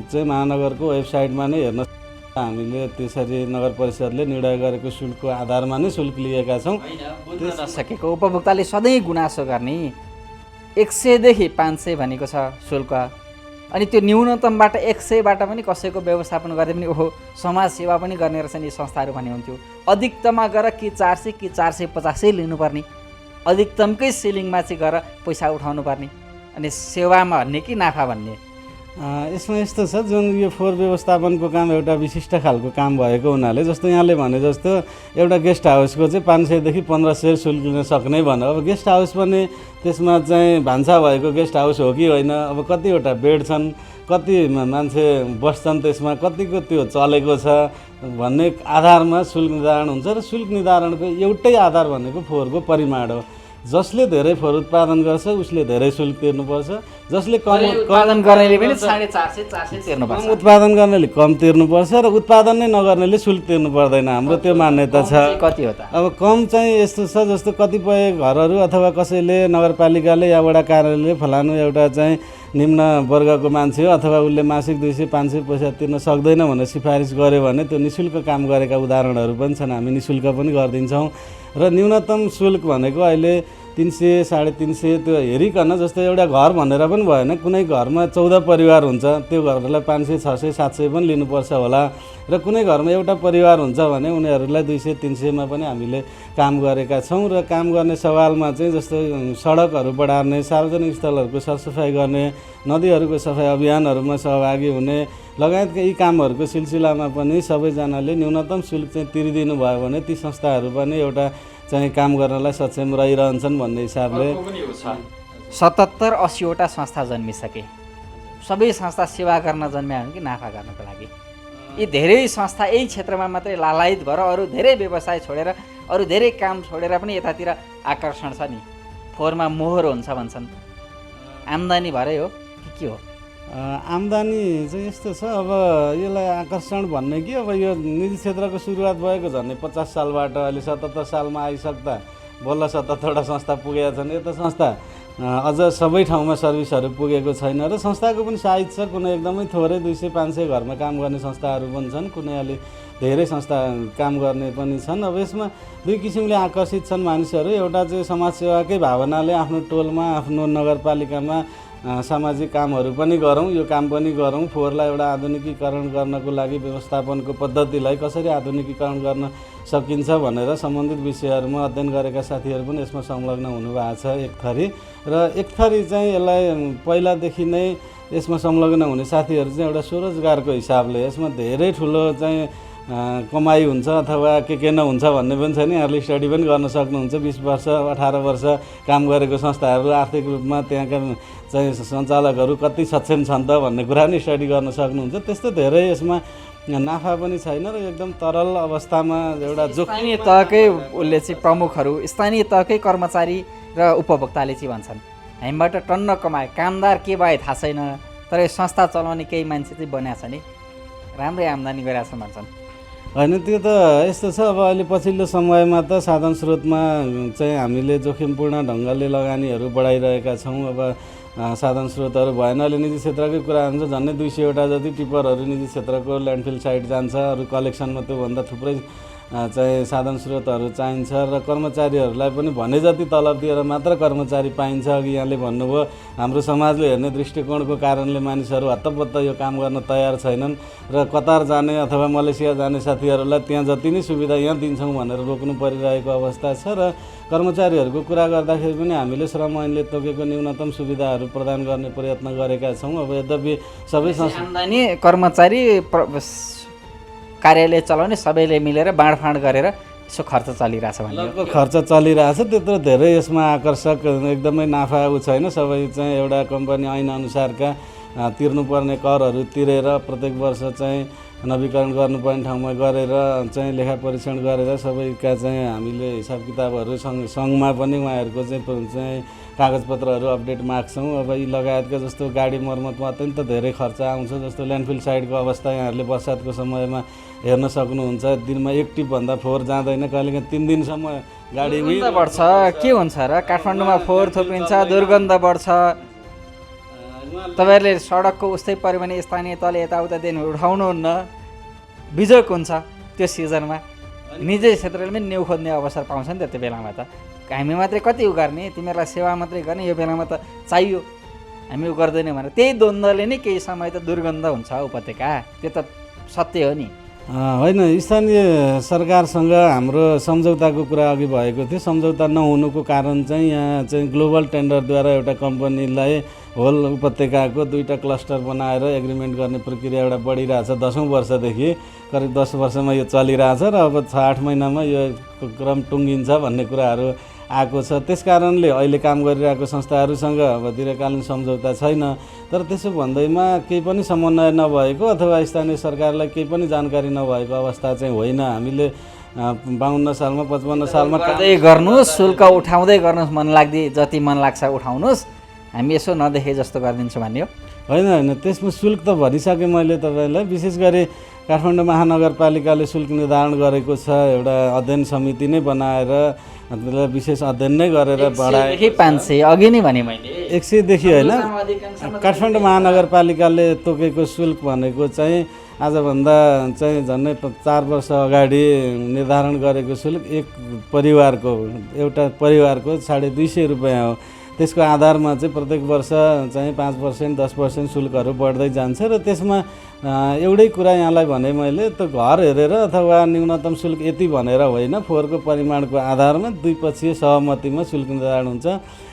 Speaker 18: चाहिँ महानगरको वेबसाइटमा नै हेर्न हामीले त्यसरी नगर परिषदले निर्णय गरेको शुल्कको आधारमा नै शुल्क लिएका छौँ।
Speaker 1: नसकेको उपभोक्ताले सधैँ गुनासो गर्ने 100 देखि 500 भनेको छ शुल्क, अनि त्यो न्यूनतमबाट 100बाट पनि कसैको व्यवस्थापन गर्दै पनि ओहो समाज सेवा पनि गर्ने रहेछ नि संस्थाहरू भन्ने हुन्थ्यो। अधिकतममा गएर कि 400 कि 450 लिनुपर्ने, अधिकतमकै सिलिङमा चाहिँ गएर पैसा उठाउनु पर्ने, अनि सेवामा भन्ने कि नाफा भन्ने?
Speaker 18: यसमा यस्तो छ, जुन यो फोहोर व्यवस्थापनको काम एउटा विशिष्ट खालको काम भएको हुनाले जस्तो यहाँले भने जस्तो एउटा गेस्ट हाउसको चाहिँ 500 देखि 1500 शुल्क लिन सक्ने भन्नु। अब गेस्ट हाउस पनि त्यसमा चाहिँ भान्सा भएको गेस्ट हाउस हो कि होइन, अब कतिवटा बेड छन्, कति मान्छे बस्छन्, त्यसमा कतिको त्यो चलेको छ भन्ने आधारमा शुल्क निर्धारण हुन्छ। र शुल्क निर्धारणको एउटै आधार भनेको फोहोरको परिमाण हो। जसले धेरै फोहोर उत्पादन गर्छ उसले धेरै शुल्क तिर्नुपर्छ, जसले कम
Speaker 1: उत्पादन गर्नेले पनि 450 तिर्नुपर्छ,
Speaker 18: कम उत्पादन गर्नेले कम तिर्नुपर्छ र उत्पादन नै नगर्नेले शुल्क तिर्नु पर्दैन। हाम्रो त्यो मान्यता छ।
Speaker 1: कति हो त?
Speaker 18: अब कम चाहिँ यस्तो छ, जस्तो कतिपय घरहरू अथवा कसैले नगरपालिकाले या वडा कार्यालयले फलानु एउटा चाहिँ निम्न वर्गको मान्छे हो अथवा उसले मासिक 200-500 पैसा तिर्न सक्दैन भनेर सिफारिस गर्यो भने त्यो निःशुल्क काम गरेका उदाहरणहरू पनि छन्। हामी निःशुल्क पनि गरिदिन्छौँ। र न्यूनतम शुल्क भनेको अहिले 300 350 त्यो हेरिकन जस्तै एउटा घर भनेर पनि भएन, कुनै घरमा 14 परिवार हुन्छ, त्यो घरलाई 500 600 700 पनि लिनुपर्छ होला र कुनै घरमा एउटा परिवार हुन्छ भने उनीहरूलाई 200 300 पनि हामीले काम गरेका छौँ। र काम गर्ने सवालमा चाहिँ जस्तो सडकहरू बढार्ने, सार्वजनिक स्थलहरूको सरसफाइ गर्ने, नदीहरूको सफाइ अभियानहरूमा सहभागी हुने लगायतका यी कामहरूको सिलसिलामा पनि सबैजनाले न्यूनतम शुल्क चाहिँ तिरिदिनु भयो भने ती संस्थाहरू पनि एउटा चाहिँ काम गर्नलाई सक्षम रहिरहन्छन् भन्ने हिसाबले
Speaker 1: 70-80वटा संस्था जन्मिसके। सबै संस्था सेवा गर्न जन्मिया हुन् कि नाफा गर्नको लागि? यी धेरै संस्था यही क्षेत्रमा मात्रै लालायित भएर अरू धेरै व्यवसाय छोडेर अरू धेरै काम छोडेर पनि यतातिर आकर्षण छ नि। फोहोरमा मोहर हुन्छ भन्छन्, आम्दानी भरै हो कि के हो?
Speaker 18: आम्दानी चाहिँ यस्तो छ, अब यसलाई आकर्षण भन्ने कि अब यो निजी क्षेत्रको सुरुवात भएको झन्डै 50 सालबाट अहिले 77 सालमा आइसक्दा बल्ल 77वटा संस्था पुगेका छन्। यो त संस्था अझ सबै ठाउँमा सर्भिसहरू पुगेको छैन र संस्थाको पनि साइज छ, कुनै एकदमै थोरै 200-500 घरमा काम गर्ने संस्थाहरू पनि छन्, कुनै अलि धेरै संस्था काम गर्ने पनि छन्। अब यसमा दुई किसिमले आकर्षित छन् मानिसहरू। एउटा चाहिँ समाजसेवाकै भावनाले आफ्नो टोलमा आफ्नो नगरपालिकामा सामाजिक कामहरू पनि गरौँ, यो काम पनि गरौँ, फोहोरलाई एउटा आधुनिकीकरण गर्नको लागि व्यवस्थापनको पद्धतिलाई कसरी आधुनिकीकरण गर्न सकिन्छ भनेर सम्बन्धित विषयहरूमा अध्ययन गरेका साथीहरू पनि यसमा संलग्न हुनुभएको छ एक थरी। र एक थरी चाहिँ यसलाई पहिलादेखि नै यसमा संलग्न हुने साथीहरू चाहिँ एउटा स्वरोजगारको हिसाबले यसमा धेरै ठुलो चाहिँ कमाइ हुन्छ अथवा के नहुन्छ भन्ने पनि छैन। यहाँहरूले स्टडी पनि गर्न सक्नुहुन्छ। 20 वर्ष 18 वर्ष काम गरेको संस्थाहरू आर्थिक रूपमा त्यहाँका चाहिँ सञ्चालकहरू कति सक्षम छन् त भन्ने कुरा पनि स्टडी गर्न सक्नुहुन्छ। त्यस्तो धेरै यसमा नाफा पनि छैन र एकदम तरल अवस्थामा एउटा
Speaker 1: स्थानीय तहकै उसले चाहिँ प्रमुखहरू, स्थानीय तहकै कर्मचारी र उपभोक्ताले चाहिँ भन्छन् हामीबाट टन्न कमाए, कामदार के भए थाहा छैन, तर यो संस्था चलाउने केही मान्छे चाहिँ बनाएको छ नि, राम्रै आम्दानी गरिरहेको छ भन्छन्।
Speaker 18: होइन, त्यो त यस्तो छ। अब अहिले पछिल्लो समयमा त साधन स्रोतमा चाहिँ हामीले जोखिमपूर्ण ढङ्गले लगानीहरू बढाइरहेका छौँ। अब साधन स्रोतहरू भएन, अहिले निजी क्षेत्रकै कुरा हुन्छ, झन्डै 200वटा जति टिप्परहरू निजी क्षेत्रको ल्यान्डफिल साइड जान्छ। अरू कलेक्सनमा त्योभन्दा थुप्रै चाहिँ साधन स्रोतहरू चाहिन्छ र कर्मचारीहरूलाई पनि भने जति तलब दिएर मात्र कर्मचारी पाइन्छ। अघि यहाँले भन्नुभयो हाम्रो समाजले हेर्ने दृष्टिकोणको कारणले मानिसहरू हत्तपत्त यो काम गर्न तयार छैनन् र कतार जाने अथवा मलेसिया जाने साथीहरूलाई त्यहाँ जति नै सुविधा यहाँ दिन्छौँ भनेर रोक्नु परिरहेको अवस्था छ। र कर्मचारीहरूको कुरा गर्दाखेरि पनि हामीले श्रम ऐनले तोकेको न्यूनतम सुविधाहरू प्रदान गर्ने प्रयत्न गरेका छौँ। अब यद्यपि सबै
Speaker 1: आम्दानी कर्मचारी कार्यालय चलाउने सबैले मिलेर बाँडफाँड गरेर यसो खर्च चलिरहेछ भन्ने
Speaker 18: खर्च चलिरहेछ। त्यत्रो धेरै यसमा आकर्षक एकदमै नाफा छैन। सबै चाहिँ एउटा कम्पनी ऐनअनुसारका तिर्नुपर्ने करहरू तिरेर प्रत्येक वर्ष चाहिँ नवीकरण गर्नुपर्ने ठाउँमा गरेर चाहिँ लेखा परीक्षण गरेर सबैका चाहिँ हामीले हिसाब किताबहरू सङ्घमा पनि उहाँहरूको चाहिँ कागजपत्रहरू अपडेट माग्छौँ। अब यी लगायतका जस्तो गाडी मर्मतमा अत्यन्त धेरै खर्च आउँछ। जस्तो ल्यान्डफिल साइडको अवस्था यहाँहरूले बर्सातको समयमा हेर्न सक्नुहुन्छ, दिनमा 1 टिपभन्दा फोहोर जाँदैन, कहिलेकाहीँ 3 दिनसम्म गाडी
Speaker 1: बढ्छ। के हुन्छ र काठमाडौँमा फोहोर थुप्रिन्छ, दुर्गन्ध बढ्छ। तपाईँहरूले सडकको उस्तै पऱ्यो भने स्थानीय तहले यताउता दिनु उठाउनुहुन्न, बिजोग हुन्छ। त्यो सिजनमा निजी क्षेत्रले पनि न्यु खोज्ने अवसर पाउँछ नि त्यति बेलामा। त हामी मात्रै कति उ गर्ने, तिमीहरूलाई सेवा मात्रै गर्ने, यो बेलामा त चाहियो हामी उ गर्दैनौँ भनेर त्यही द्वन्द्वले नै केही समय त दुर्गन्ध हुन्छ उपत्यका। त्यो त सत्य हो नि।
Speaker 18: होइन, स्थानीय सरकारसँग हाम्रो सम्झौताको कुरा अघि भएको थियो। सम्झौता नहुनुको कारण चाहिँ यहाँ चाहिँ ग्लोबल टेन्डरद्वारा एउटा कम्पनीलाई होल उपत्यकाको 2टा क्लस्टर बनाएर एग्रिमेन्ट गर्ने प्रक्रिया एउटा बढिरहेछ 10औँ वर्षदेखि। करिब 10 वर्षमा यो चलिरहेछ र अब 6-8 महिनामा यो क्रम टुङ्गिन्छ भन्ने कुराहरू आएको छ। त्यस कारणले अहिले काम गरिरहेको संस्थाहरूसँग अब दीर्घकालीन सम्झौता छैन। तर त्यसो भन्दैमा केही पनि समन्वय नभएको अथवा स्थानीय सरकारलाई केही पनि जानकारी नभएको अवस्था चाहिँ होइन। हामीले 52 सालमा 55 सालमा
Speaker 1: गर्दै गर्नुहोस्, शुल्क उठाउँदै गर्नुहोस्, मन लाग्दै जति मन लाग्छ उठाउनुहोस्, हामी यसो नदेखे जस्तो गरिदिन्छु भन्ने हो।
Speaker 18: होइन, त्यसमा शुल्क त भनिसकेँ मैले तपाईँलाई। विशेष गरी काठमाडौँ महानगरपालिकाले शुल्क निर्धारण गरेको छ। एउटा अध्ययन समिति नै बनाएर विशेष अध्ययन नै गरेर बढाए
Speaker 1: 500 अघि नै भने मैले
Speaker 18: 100 देखि होइन। काठमाडौँ महानगरपालिकाले तोकेको शुल्क भनेको चाहिँ आजभन्दा चाहिँ झन्डै 4 वर्ष अगाडि निर्धारण गरेको शुल्क एक परिवारको एउटा परिवारको 250 रुपियाँ हो। त्यसको आधारमा चाहिँ प्रत्येक वर्ष चाहिँ 5%, 10% शुल्कहरू बढ्दै जान्छ र त्यसमा एउटै कुरा यहाँलाई भने मैले त घर हेरेर अथवा न्यूनतम शुल्क यति भनेर होइन, फोहोरको परिमाणको आधारमा द्विपक्षीय सहमतिमा शुल्क निर्धारण हुन्छ।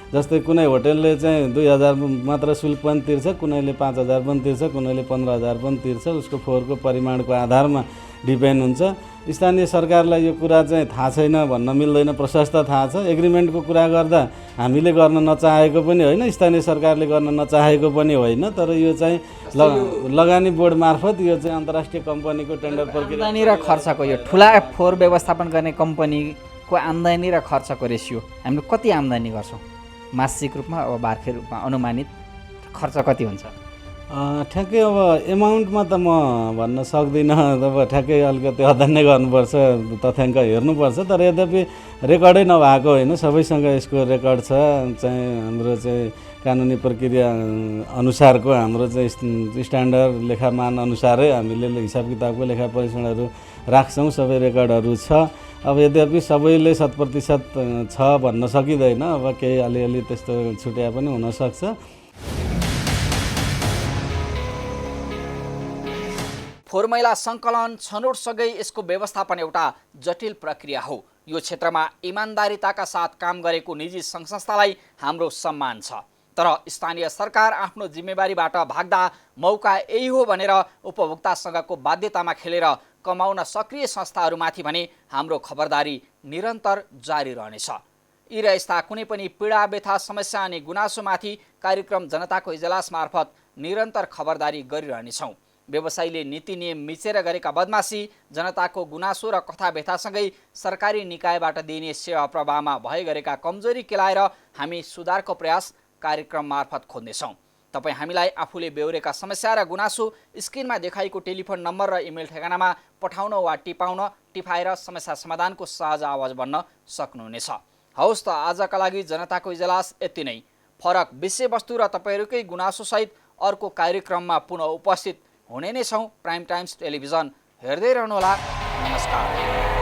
Speaker 18: जस्तै कुनै होटलले चाहिँ 2000 मात्र शुल्क पनि तिर्छ, कुनैले 5000 पनि तिर्छ, कुनैले 15000 पनि तिर्छ। उसको फोहोरको परिमाणको आधारमा डिपेन्ड हुन्छ। स्थानीय सरकारलाई यो कुरा चाहिँ थाहा छैन भन्न मिल्दैन, प्रशस्त थाहा छ। एग्रिमेन्टको कुरा गर्दा हामीले गर्न नचाहेको पनि होइन, स्थानीय सरकारले गर्न नचाहेको पनि होइन, तर यो चाहिँ लगानी बोर्ड मार्फत यो चाहिँ अन्तर्राष्ट्रिय कम्पनीको टेन्डर प्रक्रिया
Speaker 1: आम्दानी र खर्चको यो ठुला फोहोर व्यवस्थापन गर्ने कम्पनीको आम्दानी र खर्चको रेसियो हामीले कति आम्दानी गर्छौँ मासिक रूपमा, अब बार्खे रूपमा अनुमानित खर्च कति हुन्छ?
Speaker 18: ठ्याक्कै अब एमाउन्टमा त म भन्न सक्दिनँ, अब ठ्याक्कै अलिकति अध्ययन नै गर्नुपर्छ, तथ्याङ्क हेर्नुपर्छ। तर यद्यपि रेकर्डै नभएको होइन, सबैसँग यसको रेकर्ड छ। चाहिँ हाम्रो चाहिँ कानुनी प्रक्रिया अनुसारको हाम्रो चाहिँ स्ट्यान्डर्ड लेखामान अनुसारै हामीले हिसाब किताबको लेखा परीक्षणहरू राख्छौँ, सबै रेकर्डहरू छ। अब यद्यपि सबैले 100% छ भन्न सकिँदैन, अब केही अलिअलि त्यस्तो छुट्या पनि हुनसक्छ।
Speaker 1: फोहोर मैला सङ्कलन, छनौटसँगै यसको व्यवस्थापन एउटा जटिल प्रक्रिया हो। यो क्षेत्रमा इमान्दारिताका साथ काम गरेको निजी सङ्घ संस्थालाई हाम्रो सम्मान छ। तर स्थानीय सरकार आफ्नो जिम्मेवारीबाट भाग्दा मौका यही हो भनेर उपभोक्तासँगको बाध्यतामा खेलेर कमाउन सक्रिय संस्थाहरूमाथि भने हाम्रो खबरदारी निरन्तर जारी रहनेछ। यी र यस्ता कुनै पनि पीडा, व्यथा, समस्या अनि गुनासोमाथि कार्यक्रम जनताको इजलास मार्फत निरन्तर खबरदारी गरिरहनेछौँ। व्यवसायीले नीति नियम मिचेर गरेका बदमासी, जनताको गुनासो र कथा व्यथासँगै सरकारी निकायबाट दिइने सेवा प्रवाहमा भए गरेका कमजोरी केलाएर हामी सुधारको प्रयास कार्यक्रम मार्फत खोज्नेछौँ। तपाईँ हामीलाई आफूले बेहोरेका समस्या र गुनासो स्क्रिनमा देखाइएको टेलिफोन नम्बर र इमेल ठेगानामा पठाउन वा टिपाएर समस्या समाधानको सहज आवाज बन्न सक्नुहुनेछ। हवस् त, आजका लागि जनताको इजलास यति नै। फरक विषयवस्तु र तपाईँहरूकै गुनासोसहित अर्को कार्यक्रममा पुनः उपस्थित हुने नै छौँ। प्राइम टाइम्स टेलिभिजन हेर्दै रहनुहोला। नमस्कार।